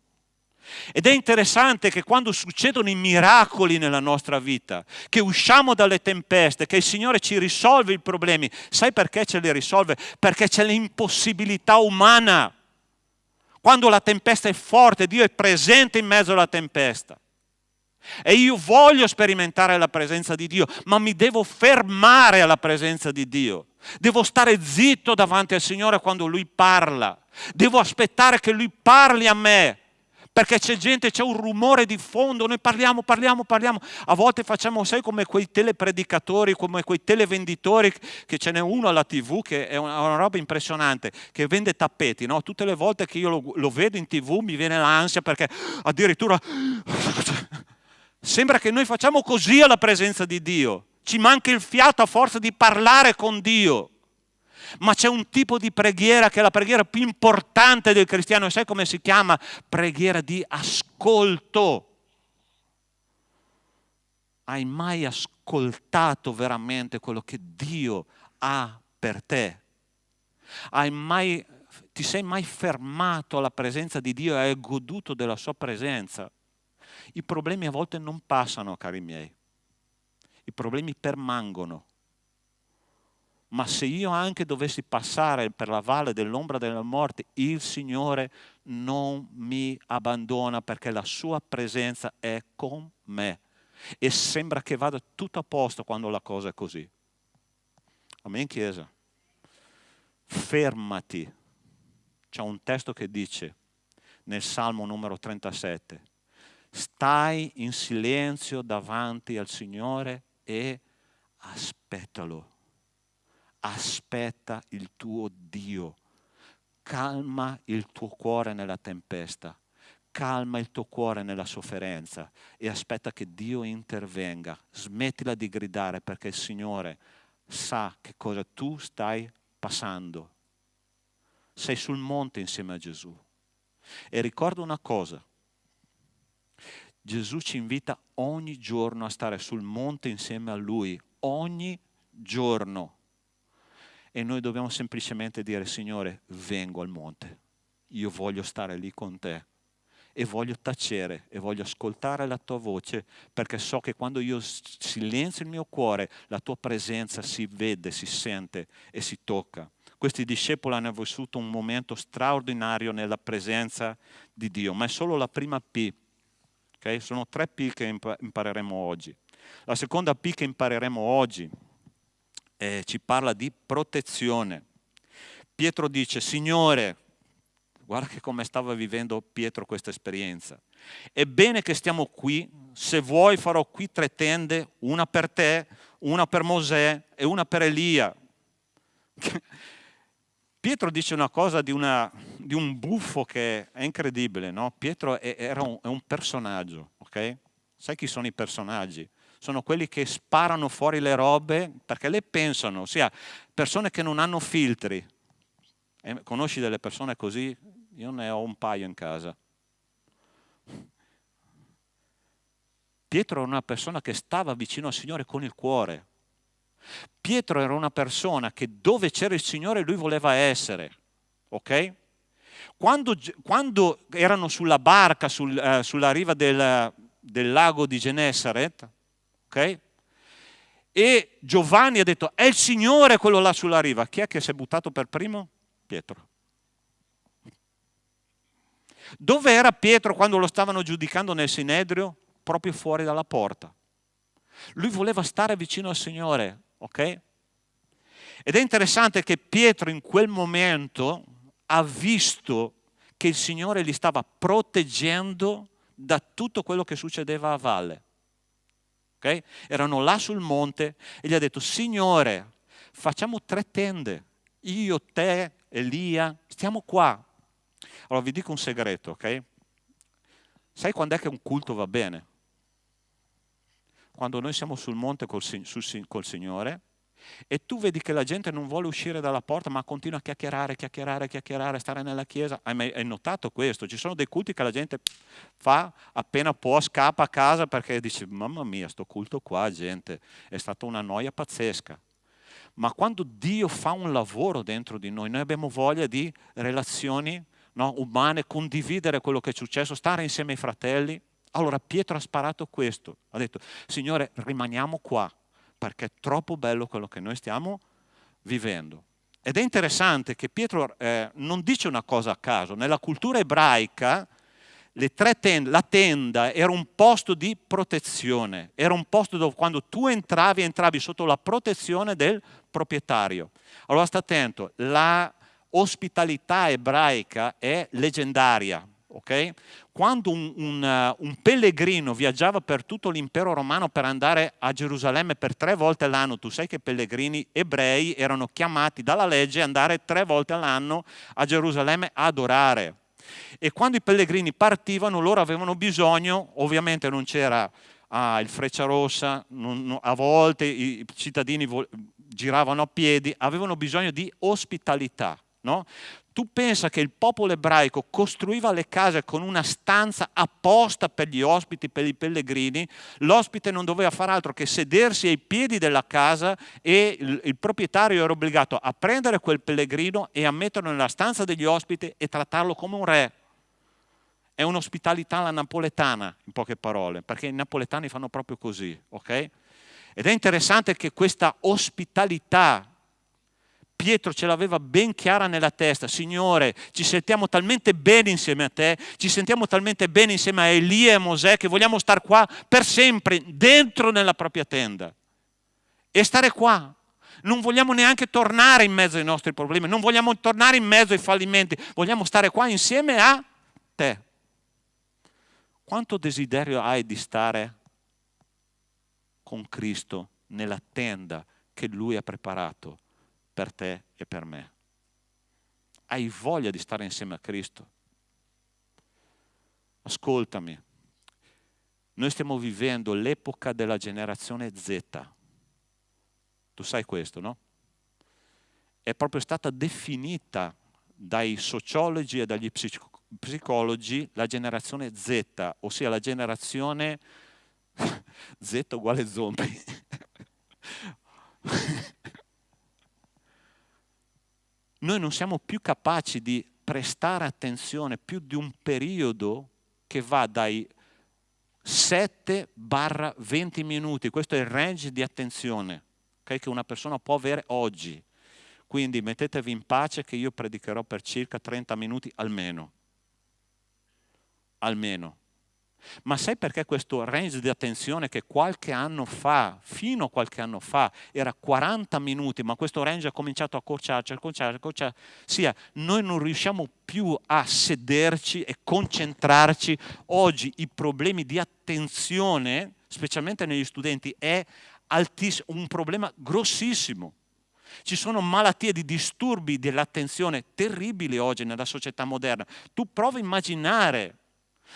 Ed è interessante che quando succedono i miracoli nella nostra vita, che usciamo dalle tempeste, che il Signore ci risolve i problemi, sai perché ce li risolve? Perché c'è l'impossibilità umana. Quando la tempesta è forte, Dio è presente in mezzo alla tempesta. E io voglio sperimentare la presenza di Dio, ma mi devo fermare alla presenza di Dio. Devo stare zitto davanti al Signore quando Lui parla. Devo aspettare che Lui parli a me. Perché c'è gente, c'è un rumore di fondo, noi parliamo. A volte facciamo, sai, come quei telepredicatori, come quei televenditori, che ce n'è uno alla TV che è una roba impressionante, che vende tappeti, no? Tutte le volte che io lo vedo in TV mi viene l'ansia perché addirittura... Sembra che noi facciamo così alla presenza di Dio. Ci manca il fiato a forza di parlare con Dio. Ma c'è un tipo di preghiera che è la preghiera più importante del cristiano. E sai come si chiama? Preghiera di ascolto. Hai mai ascoltato veramente quello che Dio ha per te? Ti sei mai fermato alla presenza di Dio e hai goduto della sua presenza? I problemi a volte non passano, cari miei. I problemi permangono. Ma se io anche dovessi passare per la valle dell'ombra della morte, il Signore non mi abbandona perché la sua presenza è con me. E sembra che vada tutto a posto quando la cosa è così. Amen, Chiesa? Fermati. C'è un testo che dice nel Salmo numero 37, Stai in silenzio davanti al Signore e aspettalo. Aspetta il tuo Dio. Calma il tuo cuore nella tempesta. Calma il tuo cuore nella sofferenza e aspetta che Dio intervenga. Smettila di gridare perché il Signore sa che cosa tu stai passando. Sei sul monte insieme a Gesù. E ricorda una cosa. Gesù ci invita ogni giorno a stare sul monte insieme a Lui. Ogni giorno. E noi dobbiamo semplicemente dire: Signore, vengo al monte. Io voglio stare lì con te. E voglio tacere e voglio ascoltare la tua voce, perché so che quando io silenzio il mio cuore, la tua presenza si vede, si sente e si tocca. Questi discepoli hanno vissuto un momento straordinario nella presenza di Dio, ma è solo la prima P. Okay? Sono 3 P che impareremo oggi. La seconda P che impareremo oggi ci parla di protezione. Pietro dice: Signore, guarda che come stava vivendo Pietro questa esperienza. È bene che stiamo qui, se vuoi farò qui 3 tende, una per te, una per Mosè e una per Elia. Pietro dice una cosa di un buffo che è incredibile, no? Pietro è un personaggio, ok? Sai chi sono i personaggi? Sono quelli che sparano fuori le robe perché le pensano, ossia persone che non hanno filtri. Conosci delle persone così? Io ne ho un paio in casa. Pietro era una persona che stava vicino al Signore con il cuore. Pietro era una persona che dove c'era il Signore lui voleva essere. Ok? Quando erano sulla barca, sulla riva del lago di Genesaret, ok? E Giovanni ha detto: è il Signore quello là sulla riva. Chi è che si è buttato per primo? Pietro. Dove era Pietro quando lo stavano giudicando nel Sinedrio? Proprio fuori dalla porta. Lui voleva stare vicino al Signore, ok? Ed è interessante che Pietro in quel momento ha visto che il Signore li stava proteggendo da tutto quello che succedeva a valle. Okay? Erano là sul monte e gli ha detto: Signore, facciamo 3 tende, io, te, Elia, stiamo qua. Allora vi dico un segreto, ok? Sai quando è che un culto va bene? Quando noi siamo sul monte col Signore e tu vedi che la gente non vuole uscire dalla porta ma continua a chiacchierare, stare nella chiesa. Hai notato questo? Ci sono dei culti che la gente fa appena può, scappa a casa perché dice: mamma mia, sto culto qua, gente, è stata una noia pazzesca. Ma quando Dio fa un lavoro dentro di noi abbiamo voglia di relazioni, no, umane, condividere quello che è successo, stare insieme ai fratelli. Allora Pietro ha sparato questo, ha detto: Signore, rimaniamo qua, perché è troppo bello quello che noi stiamo vivendo. Ed è interessante che Pietro non dice una cosa a caso. Nella cultura ebraica la tenda era un posto di protezione, era un posto dove quando tu entravi sotto la protezione del proprietario. Allora sta attento, la ospitalità ebraica è leggendaria. Okay? Quando un pellegrino viaggiava per tutto l'impero romano per andare a Gerusalemme per 3 volte all'anno, tu sai che i pellegrini ebrei erano chiamati dalla legge a andare 3 volte all'anno a Gerusalemme a adorare. E quando i pellegrini partivano loro avevano bisogno, ovviamente non c'era il Frecciarossa, a volte i cittadini giravano a piedi, avevano bisogno di ospitalità. No? Tu pensa che il popolo ebraico costruiva le case con una stanza apposta per gli ospiti, per i pellegrini. L'ospite non doveva fare altro che sedersi ai piedi della casa e il proprietario era obbligato a prendere quel pellegrino e a metterlo nella stanza degli ospiti e trattarlo come un re. È un'ospitalità alla napoletana, in poche parole, perché i napoletani fanno proprio così, ok? Ed è interessante che questa ospitalità Pietro ce l'aveva ben chiara nella testa. Signore, ci sentiamo talmente bene insieme a te, ci sentiamo talmente bene insieme a Elia e a Mosè che vogliamo star qua per sempre, dentro nella propria tenda. E stare qua. Non vogliamo neanche tornare in mezzo ai nostri problemi, non vogliamo tornare in mezzo ai fallimenti, vogliamo stare qua insieme a te. Quanto desiderio hai di stare con Cristo nella tenda che Lui ha preparato per te e per me? Hai voglia di stare insieme a Cristo? Ascoltami, noi stiamo vivendo l'epoca della generazione Z. Tu sai questo, no? È proprio stata definita dai sociologi e dagli psicologi la generazione Z, ossia la generazione Z uguale zombie. Noi non siamo più capaci di prestare attenzione più di un periodo che va dai 7-20 minuti. Questo è il range di attenzione, okay, che una persona può avere oggi. Quindi mettetevi in pace che io predicherò per circa 30 minuti almeno. Almeno. Ma sai perché questo range di attenzione che qualche anno fa, fino a qualche anno fa, era 40 minuti, ma questo range ha cominciato a accorciarsi, sia noi non riusciamo più a sederci e concentrarci. Oggi i problemi di attenzione, specialmente negli studenti, è altissimo, un problema grossissimo. Ci sono malattie di disturbi dell'attenzione terribili oggi nella società moderna. Tu prova a immaginare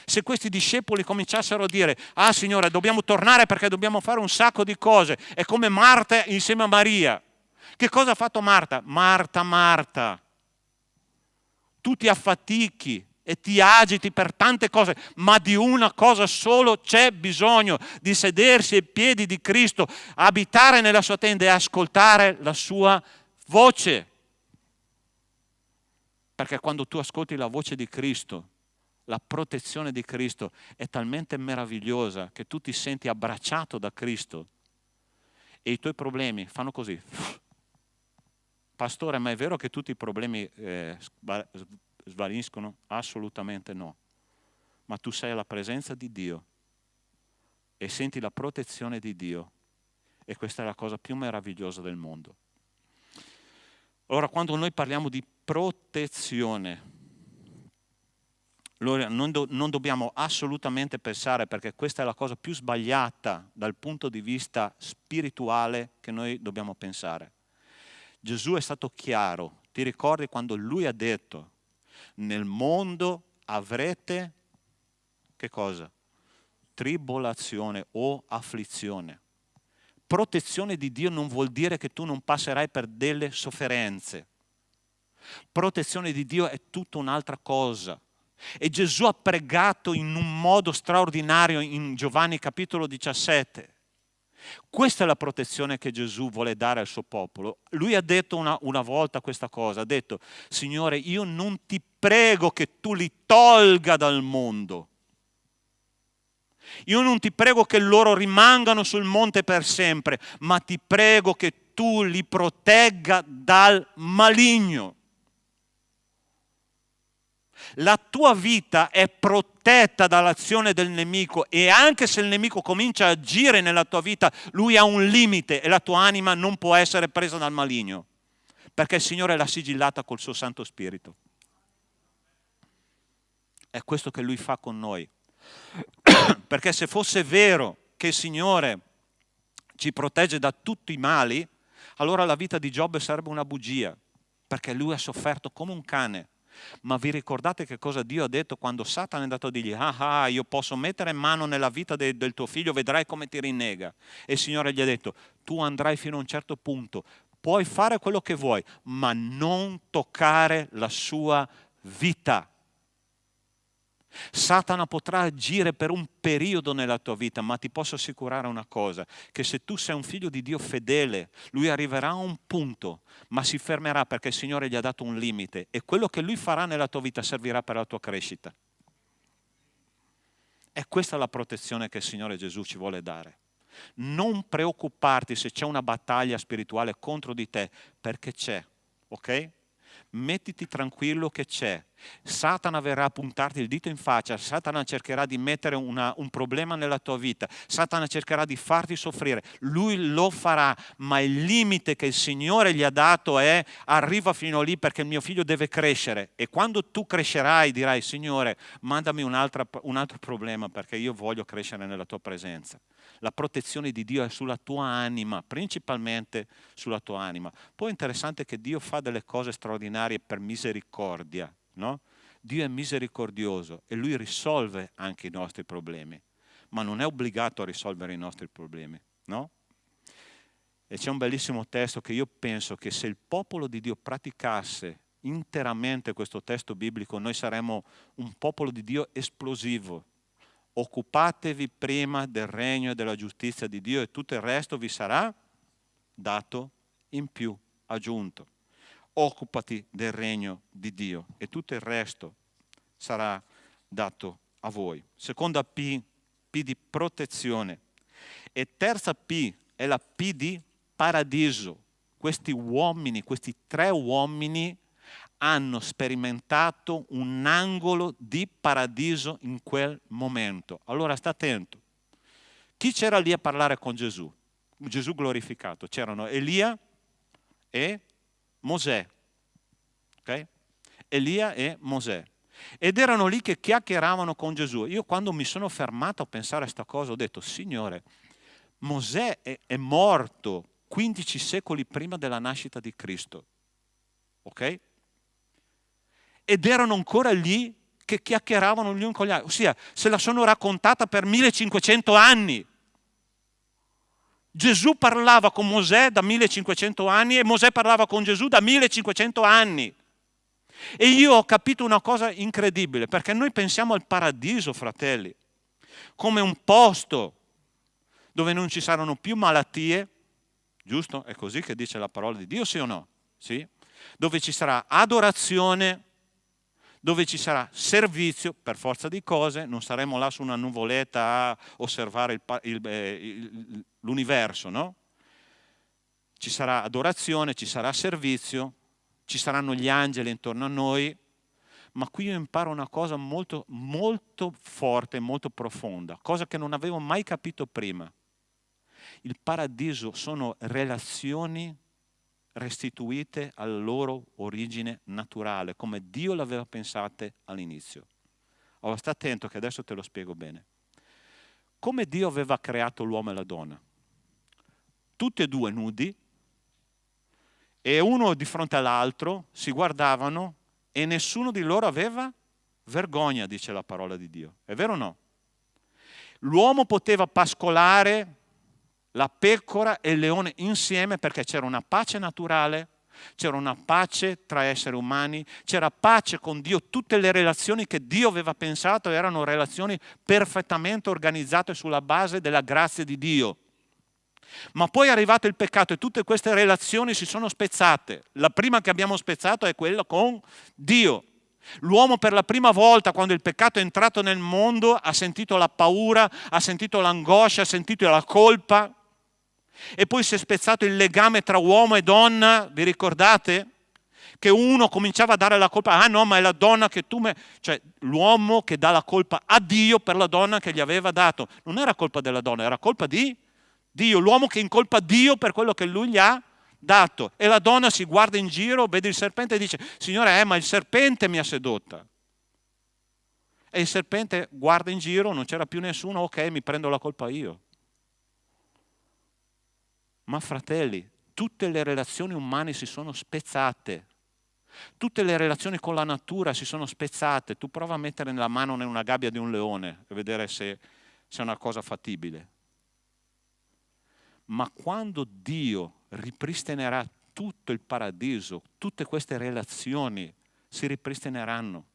se questi discepoli cominciassero a dire: ah Signore, dobbiamo tornare perché dobbiamo fare un sacco di cose. È come Marta insieme a Maria. Che cosa ha fatto Marta? Marta, tu ti affatichi e ti agiti per tante cose, ma di una cosa solo c'è bisogno: di sedersi ai piedi di Cristo, abitare nella sua tenda e ascoltare la sua voce. Perché quando tu ascolti la voce di Cristo, la protezione di Cristo è talmente meravigliosa che tu ti senti abbracciato da Cristo e i tuoi problemi fanno così. Pastore, ma è vero che tutti i problemi svaniscono? Assolutamente no. Ma tu sei alla presenza di Dio e senti la protezione di Dio, e questa è la cosa più meravigliosa del mondo. Allora, quando noi parliamo di protezione, allora, non dobbiamo assolutamente pensare, perché questa è la cosa più sbagliata dal punto di vista spirituale che noi dobbiamo pensare. Gesù è stato chiaro, ti ricordi quando Lui ha detto: nel mondo avrete, che cosa? Tribolazione o afflizione. Protezione di Dio non vuol dire che tu non passerai per delle sofferenze. Protezione di Dio è tutta un'altra cosa. E Gesù ha pregato in un modo straordinario in Giovanni capitolo 17. Questa è la protezione che Gesù vuole dare al suo popolo. Lui ha detto una volta questa cosa, ha detto: Signore, io non ti prego che tu li tolga dal mondo. Io non ti prego che loro rimangano sul monte per sempre, ma ti prego che tu li protegga dal maligno. La tua vita è protetta dall'azione del nemico, e anche se il nemico comincia a agire nella tua vita, lui ha un limite e la tua anima non può essere presa dal maligno, perché il Signore l'ha sigillata col suo Santo Spirito. È questo che Lui fa con noi. Perché se fosse vero che il Signore ci protegge da tutti i mali, allora la vita di Giobbe sarebbe una bugia, perché lui ha sofferto come un cane. Ma vi ricordate che cosa Dio ha detto quando Satana è andato a dirgli: io posso mettere mano nella vita del tuo figlio, vedrai come ti rinnega. E il Signore gli ha detto: tu andrai fino a un certo punto, puoi fare quello che vuoi, ma non toccare la sua vita. Satana potrà agire per un periodo nella tua vita, ma ti posso assicurare una cosa, che se tu sei un figlio di Dio fedele, lui arriverà a un punto, ma si fermerà, perché il Signore gli ha dato un limite, e quello che lui farà nella tua vita servirà per la tua crescita. E questa è la protezione che il Signore Gesù ci vuole dare. Non preoccuparti se c'è una battaglia spirituale contro di te, perché c'è, ok? Mettiti tranquillo che c'è. Satana verrà a puntarti il dito in faccia, Satana cercherà di mettere un problema nella tua vita, Satana cercherà di farti soffrire, lui lo farà, ma il limite che il Signore gli ha dato è: arriva fino lì perché il mio figlio deve crescere, e quando tu crescerai dirai: Signore, mandami un altro problema perché io voglio crescere nella tua presenza. La protezione di Dio è sulla tua anima, principalmente sulla tua anima. Poi è interessante che Dio fa delle cose straordinarie per misericordia, no? Dio è misericordioso e Lui risolve anche i nostri problemi, ma non è obbligato a risolvere i nostri problemi, no? E c'è un bellissimo testo che io penso che se il popolo di Dio praticasse interamente questo testo biblico, noi saremmo un popolo di Dio esplosivo. Occupatevi prima del regno e della giustizia di Dio e tutto il resto vi sarà dato in più, aggiunto. Occupati del regno di Dio e tutto il resto sarà dato a voi. Seconda P di protezione. E terza P è la P di paradiso. Questi uomini, questi 3 uomini hanno sperimentato un angolo di paradiso in quel momento. Allora sta attento. Chi c'era lì a parlare con Gesù? Gesù glorificato. C'erano Elia e Mosè. Okay? Elia e Mosè. Ed erano lì che chiacchieravano con Gesù. Io quando mi sono fermato a pensare a questa cosa ho detto: Signore, Mosè è morto 15 secoli prima della nascita di Cristo. Ok? Ed erano ancora lì che chiacchieravano gli uni con gli altri, ossia se la sono raccontata per 1500 anni. Gesù parlava con Mosè da 1500 anni e Mosè parlava con Gesù da 1500 anni. E io ho capito una cosa incredibile, perché noi pensiamo al paradiso, fratelli, come un posto dove non ci saranno più malattie, giusto? È così che dice la parola di Dio, sì o no? Sì. Dove ci sarà adorazione, dove ci sarà servizio, per forza di cose, non saremo là su una nuvoletta a osservare l'universo, no? Ci sarà adorazione, ci sarà servizio, ci saranno gli angeli intorno a noi, ma qui io imparo una cosa molto, molto forte, molto profonda, cosa che non avevo mai capito prima. Il paradiso sono relazioni restituite alla loro origine naturale, come Dio l'aveva pensate all'inizio. Ora sta attento che adesso te lo spiego bene. Come Dio aveva creato l'uomo e la donna? Tutti e 2 nudi, e uno di fronte all'altro si guardavano e nessuno di loro aveva vergogna, dice la parola di Dio. È vero o no? L'uomo poteva pascolare la pecora e il leone insieme perché c'era una pace naturale, c'era una pace tra esseri umani, c'era pace con Dio. Tutte le relazioni che Dio aveva pensato erano relazioni perfettamente organizzate sulla base della grazia di Dio. Ma poi è arrivato il peccato e tutte queste relazioni si sono spezzate. La prima che abbiamo spezzato è quella con Dio. L'uomo per la prima volta, quando il peccato è entrato nel mondo, ha sentito la paura, ha sentito l'angoscia, ha sentito la colpa. E poi si è spezzato il legame tra uomo e donna, vi ricordate? Che uno cominciava a dare la colpa, ah no, ma è la donna che tu cioè l'uomo che dà la colpa a Dio per la donna che gli aveva dato. Non era colpa della donna, era colpa di Dio, l'uomo che incolpa Dio per quello che lui gli ha dato. E la donna si guarda in giro, vede il serpente e dice: Signore, ma il serpente mi ha sedotta. E il serpente guarda in giro, non c'era più nessuno, ok, mi prendo la colpa io. Ma fratelli, tutte le relazioni umane si sono spezzate. Tutte le relazioni con la natura si sono spezzate. Tu prova a mettere la mano in una gabbia di un leone e vedere se è una cosa fattibile. Ma quando Dio ripristinerà tutto il paradiso, tutte queste relazioni si ripristineranno.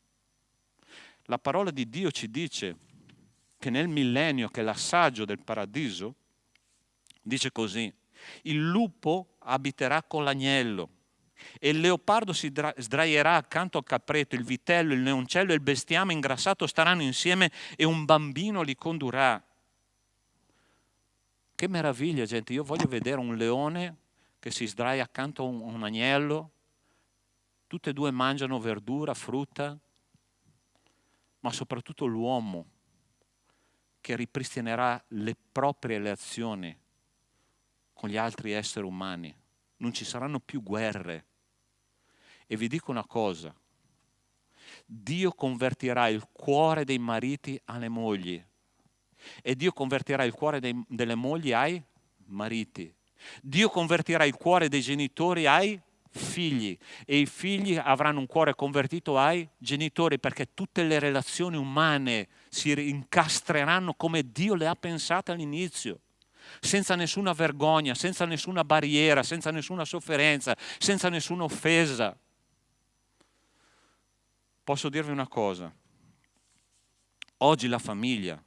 La parola di Dio ci dice che nel millennio, che è l'assaggio del paradiso, dice così: il lupo abiterà con l'agnello e il leopardo si sdraierà accanto al capretto, il vitello, il leoncello e il bestiame ingrassato staranno insieme e un bambino li condurrà. Che meraviglia, gente, io voglio vedere un leone che si sdraia accanto a un agnello, tutte e 2 mangiano verdura, frutta, ma soprattutto l'uomo che ripristinerà le proprie relazioni con gli altri esseri umani. Non ci saranno più guerre. E vi dico una cosa, Dio convertirà il cuore dei mariti alle mogli e Dio convertirà il cuore delle mogli ai mariti. Dio convertirà il cuore dei genitori ai figli e i figli avranno un cuore convertito ai genitori, perché tutte le relazioni umane si incastreranno come Dio le ha pensate all'inizio, senza nessuna vergogna, senza nessuna barriera, senza nessuna sofferenza, senza nessuna offesa. Posso dirvi una cosa, oggi la famiglia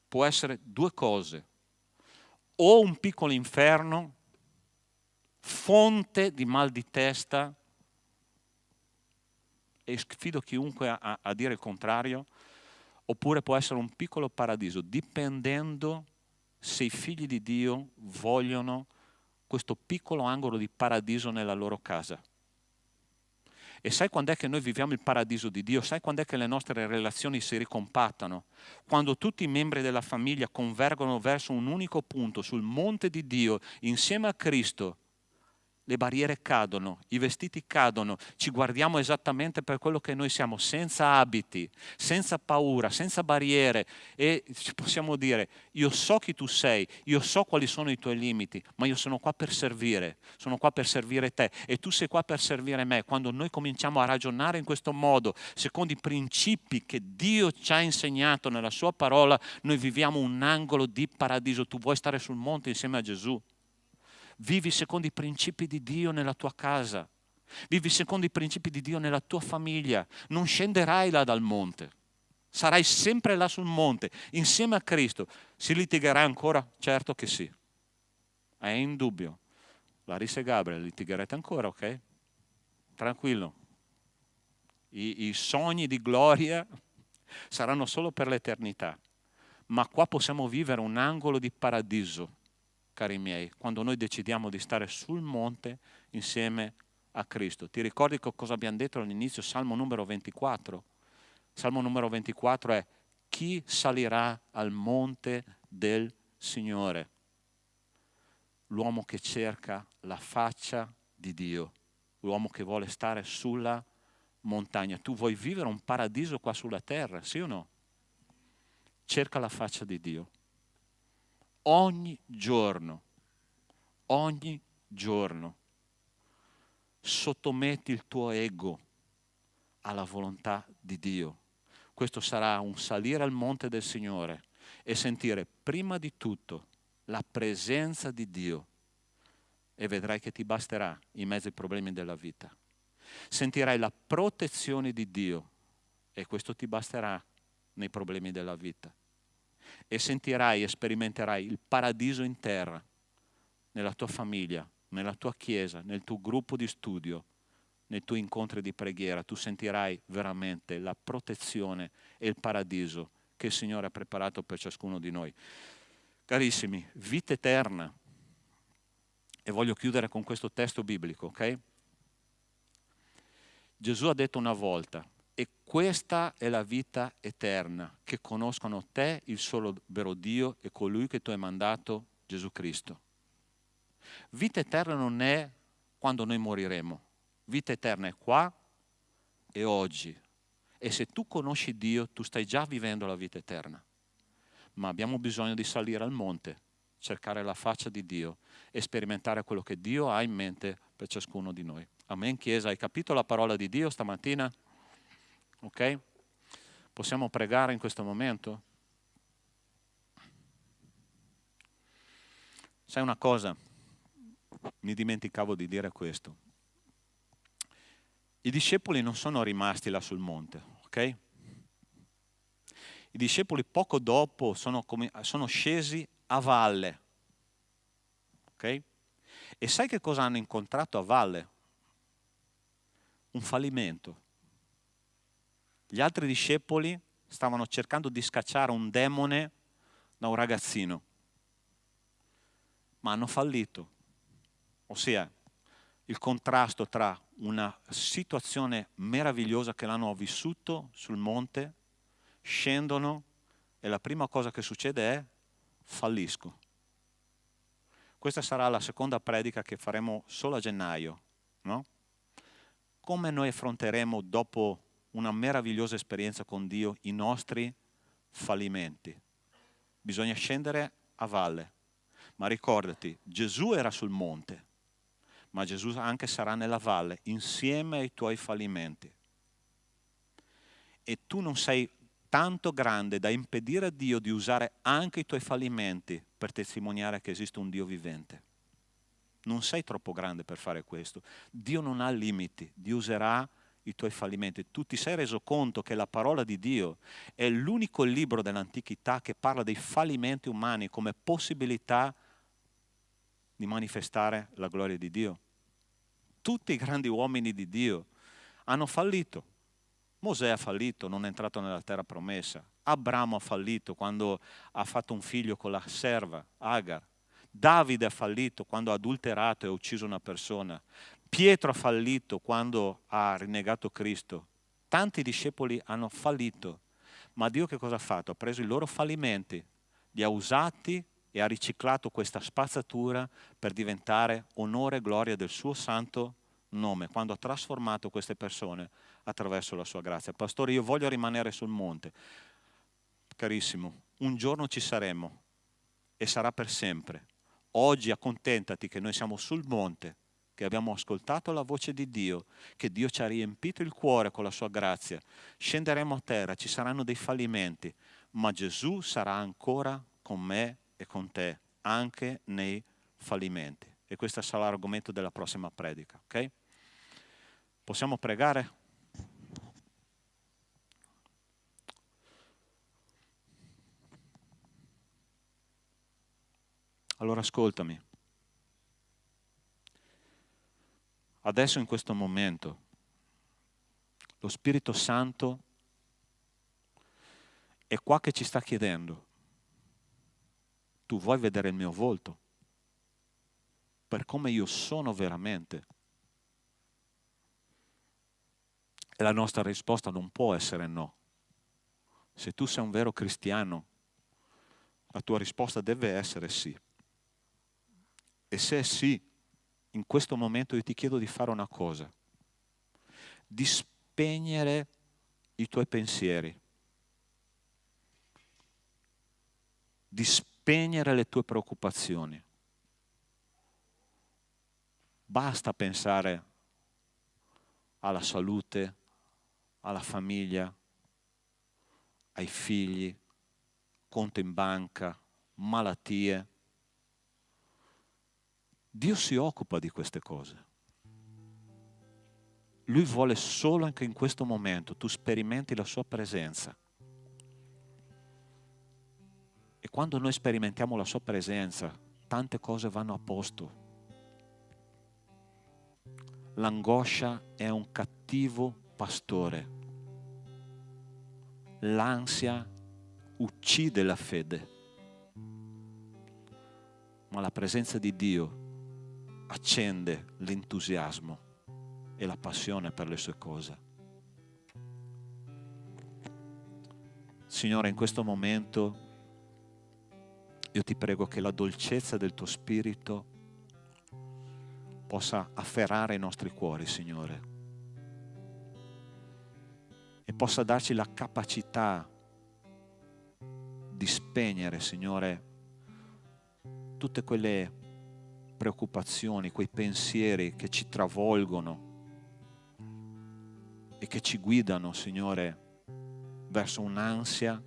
può essere due cose: o un piccolo inferno, fonte di mal di testa, e sfido chiunque a dire il contrario, oppure può essere un piccolo paradiso, dipendendo se i figli di Dio vogliono questo piccolo angolo di paradiso nella loro casa. E sai quando è che noi viviamo il paradiso di Dio? Sai quando è che le nostre relazioni si ricompattano? Quando tutti i membri della famiglia convergono verso un unico punto, sul monte di Dio, insieme a Cristo. Le barriere cadono, i vestiti cadono, ci guardiamo esattamente per quello che noi siamo, senza abiti, senza paura, senza barriere, e ci possiamo dire: io so chi tu sei, io so quali sono i tuoi limiti, ma io sono qua per servire, sono qua per servire te e tu sei qua per servire me. Quando noi cominciamo a ragionare in questo modo, secondo i principi che Dio ci ha insegnato nella sua parola, noi viviamo un angolo di paradiso. Tu vuoi stare sul monte insieme a Gesù? Vivi secondo i principi di Dio nella tua casa, vivi secondo i principi di Dio nella tua famiglia, non scenderai là dal monte, sarai sempre là sul monte, insieme a Cristo. Si litigherà ancora? Certo che sì, è indubbio. Larissa e Gabriele, litigherete ancora, ok? Tranquillo. I sogni di gloria saranno solo per l'eternità, ma qua possiamo vivere un angolo di paradiso, cari miei, quando noi decidiamo di stare sul monte insieme a Cristo. Ti ricordi cosa abbiamo detto all'inizio? Salmo numero 24. Salmo numero 24 è: chi salirà al monte del Signore? L'uomo che cerca la faccia di Dio, l'uomo che vuole stare sulla montagna. Tu vuoi vivere un paradiso qua sulla terra, sì o no? Cerca la faccia di Dio. Ogni giorno, sottometti il tuo ego alla volontà di Dio. Questo sarà un salire al monte del Signore e sentire prima di tutto la presenza di Dio, e vedrai che ti basterà in mezzo ai problemi della vita. Sentirai la protezione di Dio e questo ti basterà nei problemi della vita. E sentirai e sperimenterai il paradiso in terra, nella tua famiglia, nella tua chiesa, nel tuo gruppo di studio, nei tuoi incontri di preghiera. Tu sentirai veramente la protezione e il paradiso che il Signore ha preparato per ciascuno di noi. Carissimi, vita eterna. E voglio chiudere con questo testo biblico, ok? Gesù ha detto una volta: e questa è la vita eterna, che conoscono te, il solo vero Dio, e colui che tu hai mandato, Gesù Cristo. Vita eterna non è quando noi moriremo. Vita eterna è qua e oggi. E se tu conosci Dio, tu stai già vivendo la vita eterna. Ma abbiamo bisogno di salire al monte, cercare la faccia di Dio e sperimentare quello che Dio ha in mente per ciascuno di noi. Amen, Chiesa. Hai capito la parola di Dio stamattina? Ok? Possiamo pregare in questo momento? Sai una cosa? Mi dimenticavo di dire questo. I discepoli non sono rimasti là sul monte, ok? I discepoli poco dopo sono scesi a valle, ok? E sai che cosa hanno incontrato a valle? Un fallimento. Gli altri discepoli stavano cercando di scacciare un demone da un ragazzino, ma hanno fallito. Ossia, il contrasto tra una situazione meravigliosa che l'hanno vissuto sul monte scendono e la prima cosa che succede è fallisco. Questa sarà la seconda predica che faremo solo a gennaio, no? Come noi affronteremo dopo una meravigliosa esperienza con Dio i nostri fallimenti? Bisogna scendere a valle, ma ricordati, Gesù era sul monte, ma Gesù anche sarà nella valle insieme ai tuoi fallimenti. E tu non sei tanto grande da impedire a Dio di usare anche i tuoi fallimenti per testimoniare che esiste un Dio vivente. Non sei troppo grande per fare questo. Dio non ha limiti, Dio userà i tuoi fallimenti. Tu ti sei reso conto che la parola di Dio è l'unico libro dell'antichità che parla dei fallimenti umani come possibilità di manifestare la gloria di Dio. Tutti i grandi uomini di Dio hanno fallito. Mosè ha fallito, non è entrato nella terra promessa. Abramo ha fallito quando ha fatto un figlio con la serva, Agar. Davide ha fallito quando ha adulterato e ha ucciso una persona. Pietro ha fallito quando ha rinnegato Cristo. Tanti discepoli hanno fallito. Ma Dio che cosa ha fatto? Ha preso i loro fallimenti, li ha usati e ha riciclato questa spazzatura per diventare onore e gloria del suo santo nome, quando ha trasformato queste persone attraverso la sua grazia. Pastore, io voglio rimanere sul monte. Carissimo, un giorno ci saremo e sarà per sempre. Oggi accontentati che noi siamo sul monte, che abbiamo ascoltato la voce di Dio, che Dio ci ha riempito il cuore con la sua grazia. Scenderemo a terra, ci saranno dei fallimenti, ma Gesù sarà ancora con me e con te, anche nei fallimenti. E questo sarà l'argomento della prossima predica, ok? Possiamo pregare? Allora ascoltami. Adesso in questo momento lo Spirito Santo è qua che ci sta chiedendo: tu vuoi vedere il mio volto? Per come io sono veramente? E la nostra risposta non può essere no. Se tu sei un vero cristiano, la tua risposta deve essere sì. E se è sì, in questo momento io ti chiedo di fare una cosa: di spegnere i tuoi pensieri, di spegnere le tue preoccupazioni. Basta pensare alla salute, alla famiglia, ai figli, conto in banca, malattie. Dio si occupa di queste cose. Lui vuole solo che in questo momento tu sperimenti la sua presenza. E quando noi sperimentiamo la sua presenza, tante cose vanno a posto. L'angoscia è un cattivo pastore. L'ansia uccide la fede. Ma la presenza di Dio accende l'entusiasmo e la passione per le sue cose. Signore, in questo momento io ti prego che la dolcezza del tuo Spirito possa afferrare i nostri cuori, Signore, e possa darci la capacità di spegnere, Signore, tutte quelle preoccupazioni, quei pensieri che ci travolgono e che ci guidano, Signore, verso un'ansia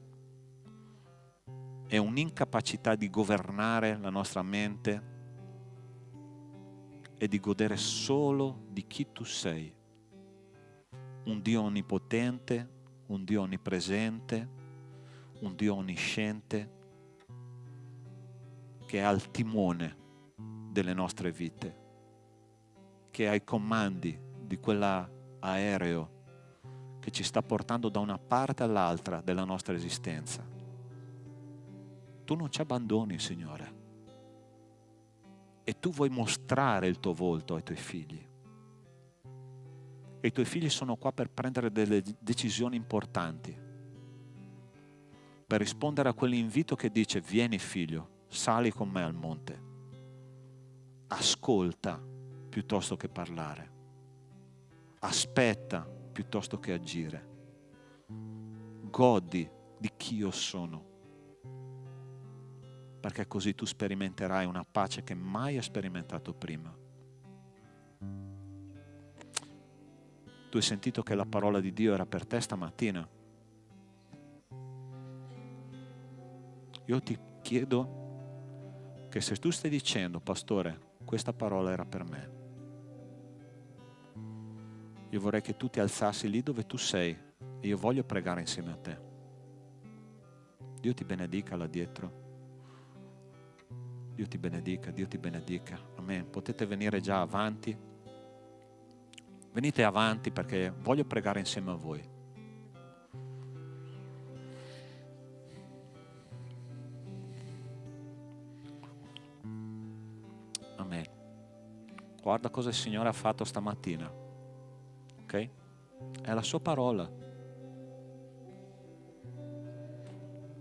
e un'incapacità di governare la nostra mente e di godere solo di chi tu sei. Un Dio onnipotente, un Dio onnipresente, un Dio onnisciente che ha il timone delle nostre vite, che ha i comandi di quell'aereo che ci sta portando da una parte all'altra della nostra esistenza. Tu non ci abbandoni, Signore, e tu vuoi mostrare il tuo volto ai tuoi figli. E i tuoi figli sono qua per prendere delle decisioni importanti. per rispondere a quell'invito che dice: vieni figlio, sali con me al monte. Ascolta piuttosto che parlare. Aspetta piuttosto che agire. Godi di chi io sono, perché così tu sperimenterai una pace che mai hai sperimentato prima. Tu hai sentito che la parola di Dio era per te stamattina? Io ti chiedo che se tu stai dicendo: pastore, questa parola era per me, io vorrei che tu ti alzassi lì dove tu sei e io voglio pregare insieme a te. Dio ti benedica là dietro. Dio ti benedica, Dio ti benedica. Amen. Potete venire già avanti. Venite avanti perché voglio pregare insieme a voi. Amen. Guarda cosa il Signore ha fatto stamattina. Ok? È la sua parola.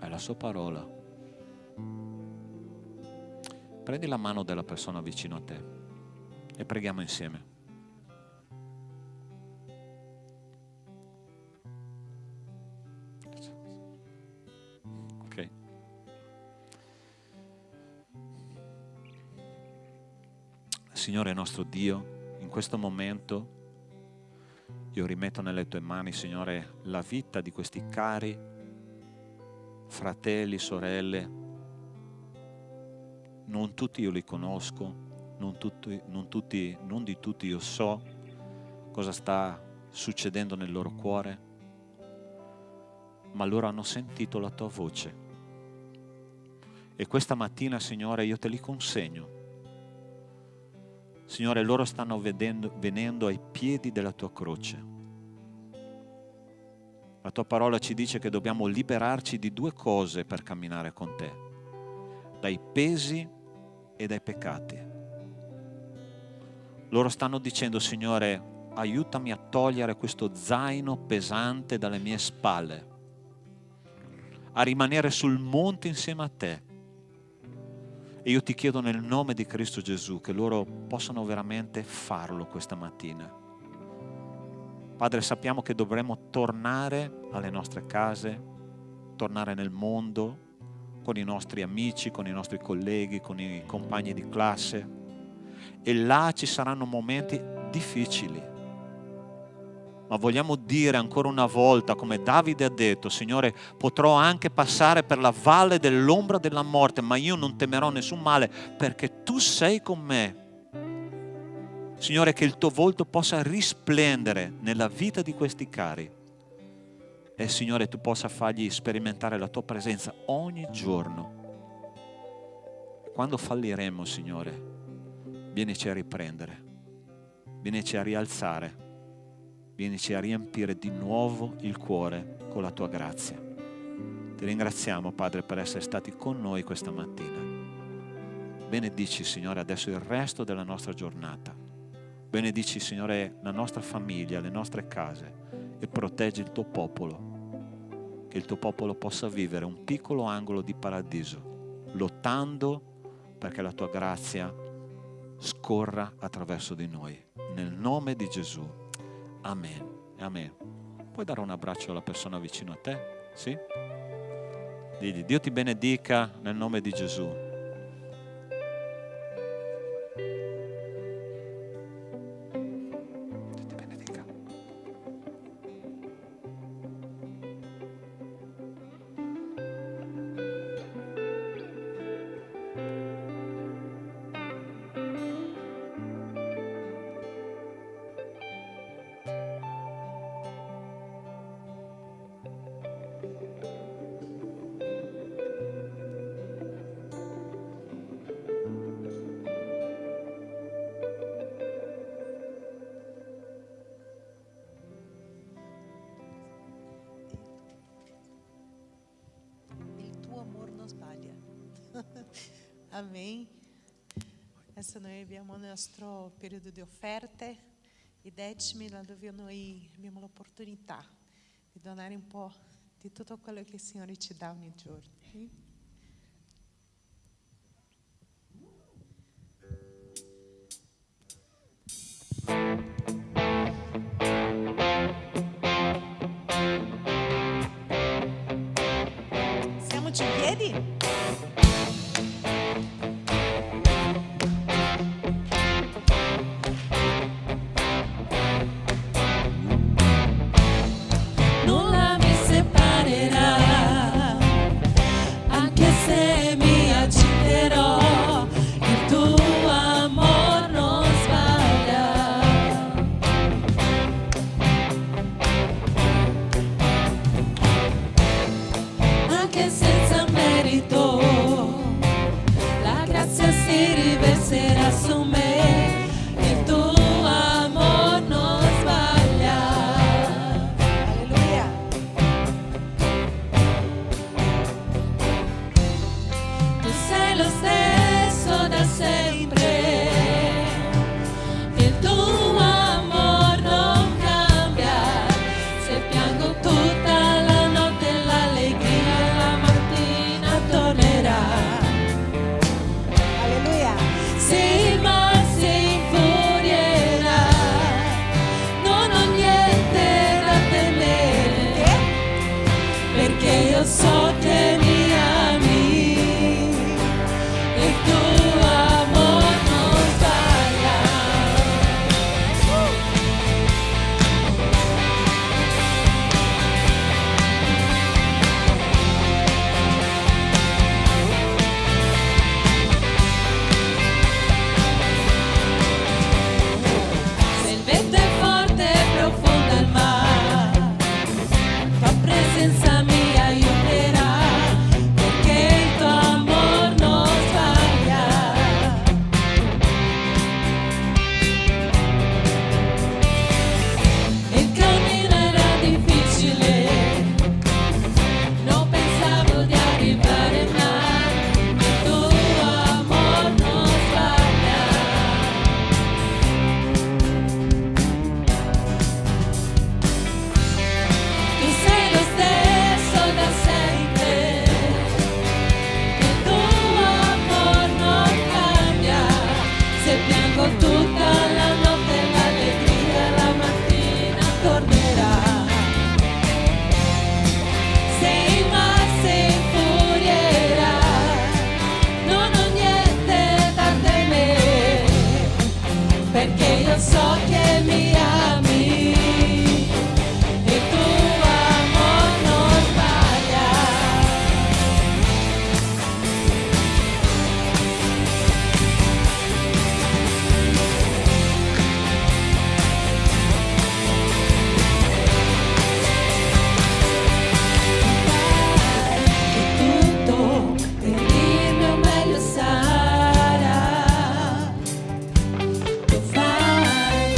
È la sua parola. Prendi la mano della persona vicino a te e preghiamo insieme. Ok. Signore nostro Dio, in questo momento io rimetto nelle tue mani, Signore, la vita di questi cari fratelli, sorelle. Non tutti io li conosco, non di tutti io so cosa sta succedendo nel loro cuore, ma loro hanno sentito la tua voce. E questa mattina, Signore, io te li consegno. Signore, loro stanno venendo ai piedi della tua croce. La tua parola ci dice che dobbiamo liberarci di due cose per camminare con te: dai pesi e dai peccati. Loro stanno dicendo: Signore, aiutami a togliere questo zaino pesante dalle mie spalle, a rimanere sul monte insieme a te. E io ti chiedo nel nome di Cristo Gesù che loro possano veramente farlo questa mattina. Padre, sappiamo che dovremo tornare alle nostre case, tornare nel mondo, con i nostri amici, con i nostri colleghi, con i compagni di classe, e là ci saranno momenti difficili. Ma vogliamo dire ancora una volta, come Davide ha detto: Signore, potrò anche passare per la valle dell'ombra della morte, ma io non temerò nessun male, perché tu sei con me. Signore, che il tuo volto possa risplendere nella vita di questi cari. E Signore, tu possa fargli sperimentare la tua presenza ogni giorno. Quando falliremo, Signore, vienici a riprendere, vienici a rialzare, vienici a riempire di nuovo il cuore con la tua grazia. Ti ringraziamo, Padre, per essere stati con noi questa mattina. Benedici, Signore, adesso il resto della nostra giornata. Benedici, Signore, la nostra famiglia, le nostre case, e proteggi il tuo popolo, che il tuo popolo possa vivere un piccolo angolo di paradiso, lottando perché la tua grazia scorra attraverso di noi. Nel nome di Gesù. Amen. Amen. Puoi dare un abbraccio alla persona vicino a te? Sì? Digli: Dio ti benedica nel nome di Gesù. Amém. Adesso noi abbiamo il nostro periodo di offerte e datemi dove noi abbiamo l'opportunità di donare un po' di tutto quello che il Signore ci dà ogni giorno. Siamoci in piedi? Nulla mi separerà, anche se mi agiterò, il tuo amor non sbaglia. Anche senza merito, la grazia si riverserà su me, il tuo amor non sbaglia. Alleluia. Tu sei lo stesso da sempre, il tuo amor non cambia. Se piango tutta la notte, l'allegria la mattina tornerà. Alleluia. Se il mar si infurierà, non ho niente da temere, perché io so che mi ami, il tuo amor non sbaglia. Se il vento è forte e profonda il mare, tua presenza mi aiuterà, perché il tuo amor non sbaglia. Il cammino era difficile, non pensavo di arrivare mai, il tuo amor non sbaglia. Tu sei lo stesso da sempre, il tuo amor non cambia. Se piango tutta la notte, l'allegria la mattina tornerà. Se il mar si infurierà, non ho niente da temere, perché io so che mi ami, il tuo amor non sbaglia. Che tutto per il mio meglio sarà. Tu fai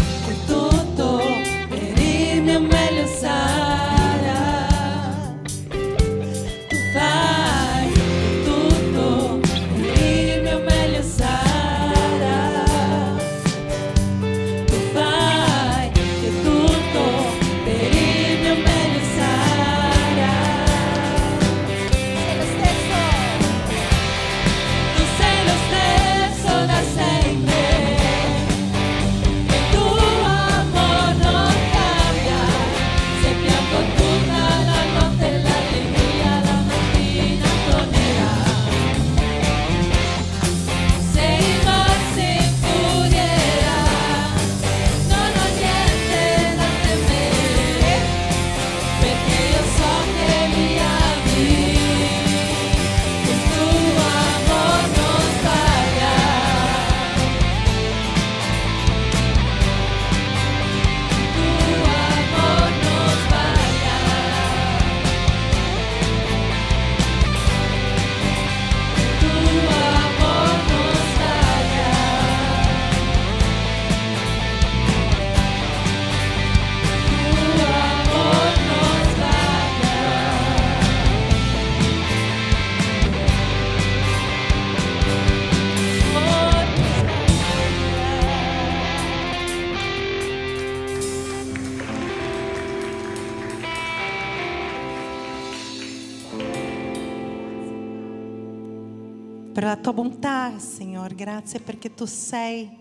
per la tua bontà, Signore. Grazie perché tu sei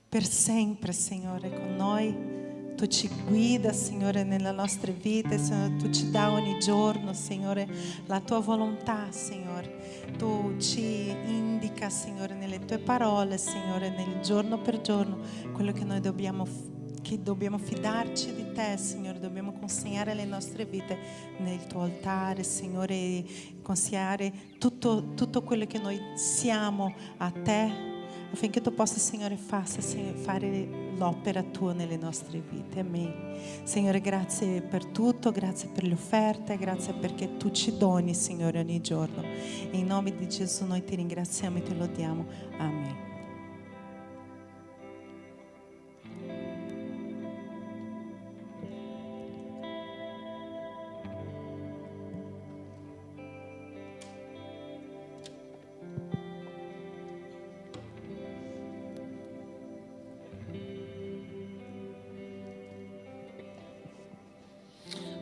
per sempre, Signore, con noi. Tu ci guida, Signore, nelle nostre vite, Signore. Tu ci dai ogni giorno, Signore, la tua volontà, Signore. Tu ci indica, Signore, nelle tue parole, Signore, nel giorno per giorno, quello che noi dobbiamo fidarci di te, Signore. Dobbiamo consegnare le nostre vite nel tuo altare, Signore, e consegnare tutto quello che noi siamo a te, affinché tu possa, Signore, fare l'opera tua nelle nostre vite. Amen. Signore, grazie per tutto, grazie per le offerte, grazie perché tu ci doni, Signore, ogni giorno. E in nome di Gesù noi ti ringraziamo e ti lodiamo. Amen.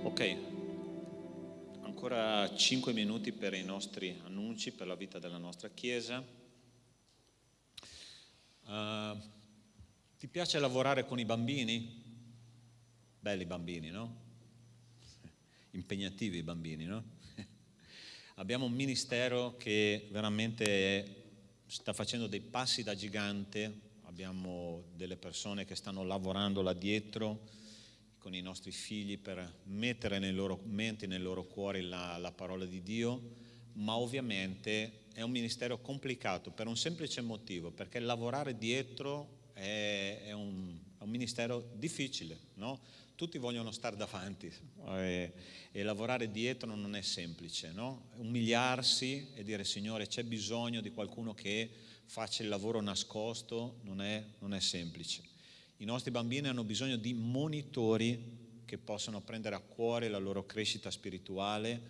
Ok, ancora 5 minuti per i nostri annunci, per la vita della nostra Chiesa. Ti piace lavorare con i bambini? Belli bambini, no? Impegnativi i bambini, no? Abbiamo un ministero che veramente sta facendo dei passi da gigante. Abbiamo delle persone che stanno lavorando là dietro con i nostri figli per mettere nei loro menti, nei loro cuori la parola di Dio, ma ovviamente è un ministero complicato per un semplice motivo, perché lavorare dietro è un ministero difficile, no? Tutti vogliono stare davanti e lavorare dietro non è semplice, no? Umiliarsi e dire: Signore, c'è bisogno di qualcuno che faccia il lavoro nascosto, non è semplice. I nostri bambini hanno bisogno di monitori che possano prendere a cuore la loro crescita spirituale,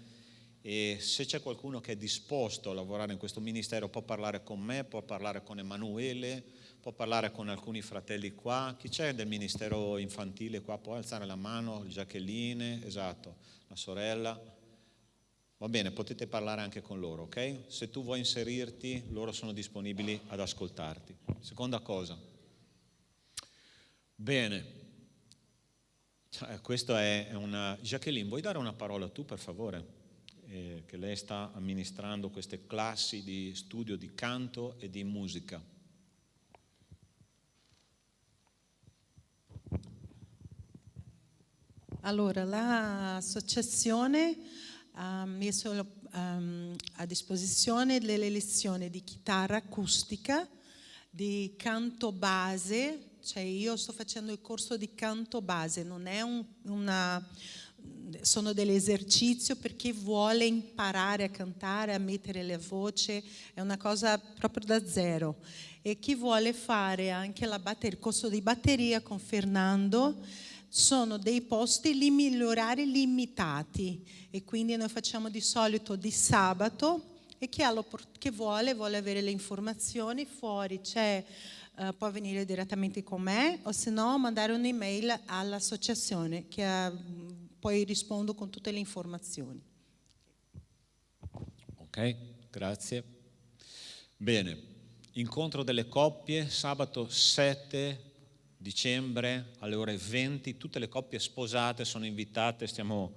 e se c'è qualcuno che è disposto a lavorare in questo ministero può parlare con me, può parlare con Emanuele, può parlare con alcuni fratelli qua. Chi c'è del ministero infantile qua? Può alzare la mano? Jacqueline, esatto, la sorella. Va bene, potete parlare anche con loro, ok? Se tu vuoi inserirti, loro sono disponibili ad ascoltarti. Seconda cosa. Bene, questo è una... Jacqueline, vuoi dare una parola tu, per favore? Che lei sta amministrando queste classi di studio di canto e di musica. Allora, l'associazione ha messo a disposizione delle lezioni di chitarra acustica, di canto base. Cioè, io sto facendo il corso di canto base, non è sono degli esercizi per chi vuole imparare a cantare, a mettere le voci, è una cosa proprio da zero. E chi vuole fare anche il corso di batteria con Fernando, sono dei posti orari limitati, e quindi noi facciamo di solito di sabato, e chi vuole avere le informazioni fuori c'è. Può venire direttamente con me, o se no mandare un'email all'associazione che poi rispondo con tutte le informazioni. Ok, grazie. Bene, incontro delle coppie, sabato 7 dicembre alle ore 20, tutte le coppie sposate sono invitate. Stiamo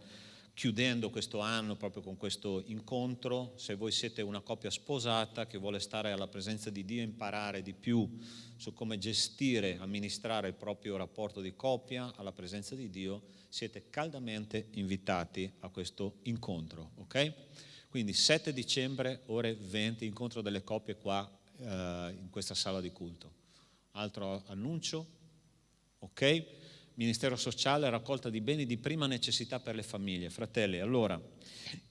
chiudendo questo anno proprio con questo incontro. Se voi siete una coppia sposata che vuole stare alla presenza di Dio, imparare di più su come gestire, amministrare il proprio rapporto di coppia alla presenza di Dio, siete caldamente invitati a questo incontro, ok? Quindi 7 dicembre, ore 20, incontro delle coppie qua in questa sala di culto. Altro annuncio? Ok? Ministero sociale, raccolta di beni di prima necessità per le famiglie. Fratelli, allora,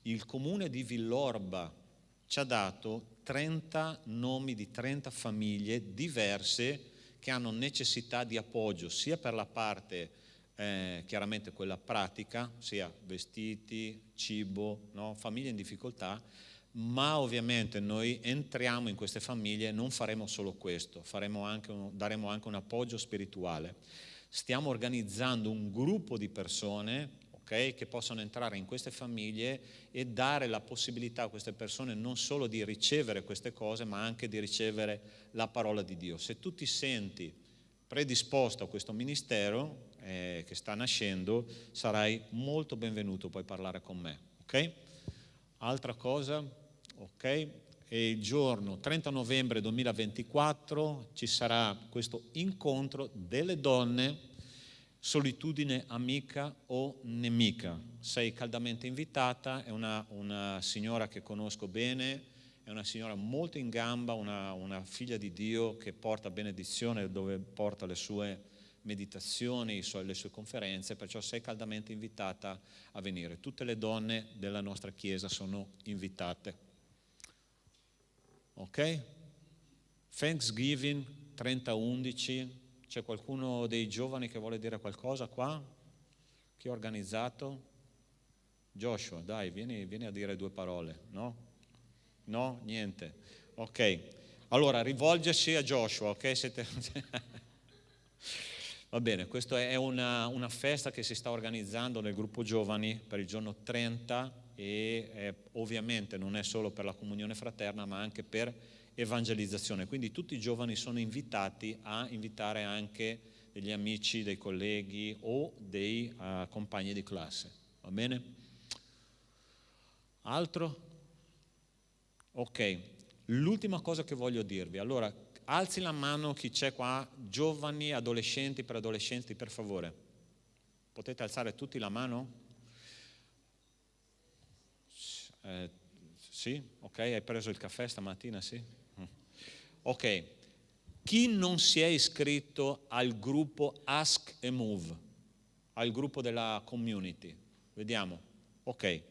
il comune di Villorba ci ha dato 30 nomi di 30 famiglie diverse che hanno necessità di appoggio, sia per la parte, chiaramente quella pratica, sia vestiti, cibo, no? Famiglie in difficoltà, ma ovviamente noi entriamo in queste famiglie, non faremo solo questo, daremo anche un appoggio spirituale. Stiamo organizzando un gruppo di persone okay? Che possano entrare in queste famiglie e dare la possibilità a queste persone non solo di ricevere queste cose, ma anche di ricevere la parola di Dio. Se tu ti senti predisposto a questo ministero che sta nascendo, sarai molto benvenuto, puoi parlare con me, ok? Altra cosa, ok? E il giorno 30 novembre 2024 ci sarà questo incontro delle donne, solitudine amica o nemica. Sei caldamente invitata, è una signora che conosco bene, è una signora molto in gamba, una figlia di Dio che porta benedizione dove porta le sue meditazioni, le sue conferenze, perciò sei caldamente invitata a venire. Tutte le donne della nostra chiesa sono invitate. Ok? Thanksgiving 30-11, c'è qualcuno dei giovani che vuole dire qualcosa qua? Chi ha organizzato? Joshua, dai, vieni a dire due parole, no? No? Niente. Ok, allora rivolgersi a Joshua, ok? Va bene, questa è una festa che si sta organizzando nel gruppo giovani per il giorno 30 e ovviamente non è solo per la comunione fraterna ma anche per evangelizzazione, quindi tutti i giovani sono invitati a invitare anche degli amici, dei colleghi o dei compagni di classe, va bene? Altro? Ok, l'ultima cosa che voglio dirvi, allora alzi la mano chi c'è qua, giovani, adolescenti, preadolescenti, per favore. Potete alzare tutti la mano? Sì? Ok, hai preso il caffè stamattina, sì? Ok, chi non si è iscritto al gruppo Ask and Move, al gruppo della community? Vediamo, ok.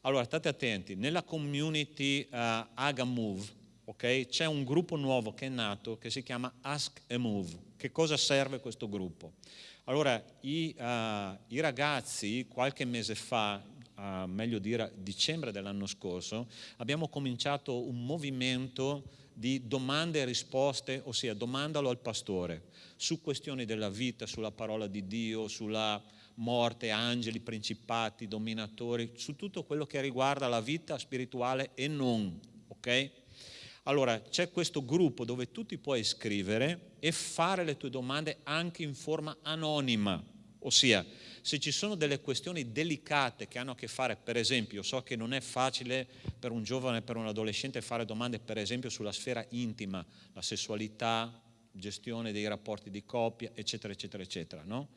Allora, state attenti, nella community Aga Move, okay, c'è un gruppo nuovo che è nato che si chiama Ask and Move. Che cosa serve questo gruppo? Allora, i ragazzi qualche mese fa, meglio dire dicembre dell'anno scorso, abbiamo cominciato un movimento di domande e risposte, ossia domandalo al pastore, su questioni della vita, sulla parola di Dio, sulla morte, angeli, principati, dominatori, su tutto quello che riguarda la vita spirituale e non, ok? Allora, c'è questo gruppo dove tu ti puoi iscrivere e fare le tue domande anche in forma anonima, ossia, se ci sono delle questioni delicate che hanno a che fare, per esempio, so che non è facile per un giovane, per un adolescente fare domande, per esempio, sulla sfera intima, la sessualità, gestione dei rapporti di coppia, eccetera, eccetera, eccetera, no?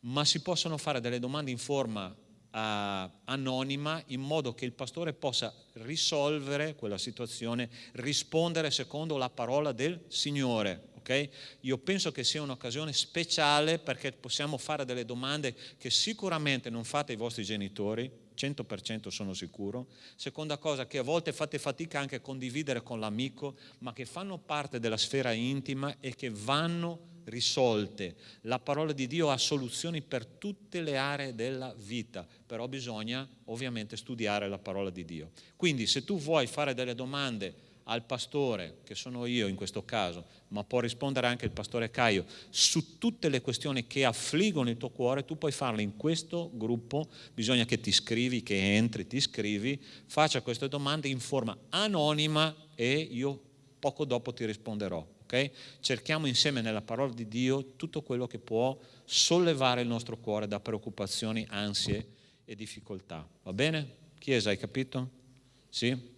Ma si possono fare delle domande in forma anonima in modo che il pastore possa risolvere quella situazione, rispondere secondo la parola del Signore. Okay? Io penso che sia un'occasione speciale perché possiamo fare delle domande che sicuramente non fate ai vostri genitori, 100% sono sicuro. Seconda cosa, che a volte fate fatica anche a condividere con l'amico, ma che fanno parte della sfera intima e che vanno risolte. La parola di Dio ha soluzioni per tutte le aree della vita, però bisogna ovviamente studiare la parola di Dio. Quindi se tu vuoi fare delle domande al pastore, che sono io in questo caso, ma può rispondere anche il pastore Caio, su tutte le questioni che affliggono il tuo cuore, tu puoi farle in questo gruppo, bisogna che ti iscrivi, che entri, ti iscrivi, faccia queste domande in forma anonima e io poco dopo ti risponderò. Okay? Cerchiamo insieme nella parola di Dio tutto quello che può sollevare il nostro cuore da preoccupazioni, ansie e difficoltà. Va bene? Chiesa, hai capito? Sì?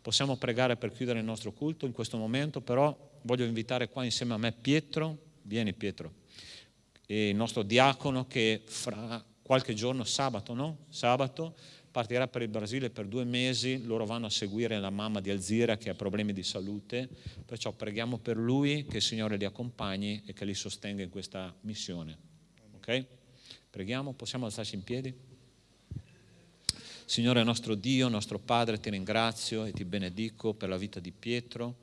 Possiamo pregare per chiudere il nostro culto in questo momento, però voglio invitare qua insieme a me Pietro, vieni Pietro, e il nostro diacono che fra qualche giorno, sabato, no? Sabato, partirà per il Brasile per 2 mesi, loro vanno a seguire la mamma di Alzira che ha problemi di salute, perciò preghiamo per lui, che il Signore li accompagni e che li sostenga in questa missione. Ok? Preghiamo, possiamo alzarci in piedi? Signore nostro Dio, nostro Padre, ti ringrazio e ti benedico per la vita di Pietro.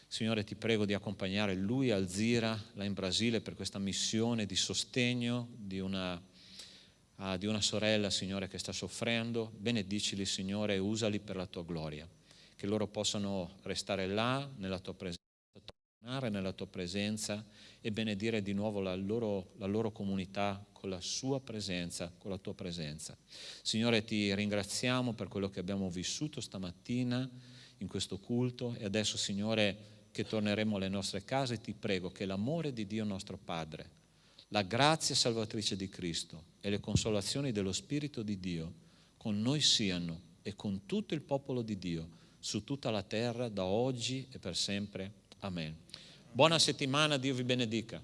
Signore, ti prego di accompagnare lui, Alzira, là in Brasile per questa missione di sostegno di una sorella, Signore, che sta soffrendo. Benedicili, Signore, e usali per la tua gloria. Che loro possano restare là nella tua presenza nella tua presenza e benedire di nuovo la loro comunità con la sua presenza, con la tua presenza. Signore, ti ringraziamo per quello che abbiamo vissuto stamattina in questo culto e adesso, Signore, che torneremo alle nostre case, ti prego che l'amore di Dio nostro Padre, la grazia salvatrice di Cristo e le consolazioni dello Spirito di Dio con noi siano e con tutto il popolo di Dio su tutta la terra da oggi e per sempre. Amen. Buona settimana, Dio vi benedica.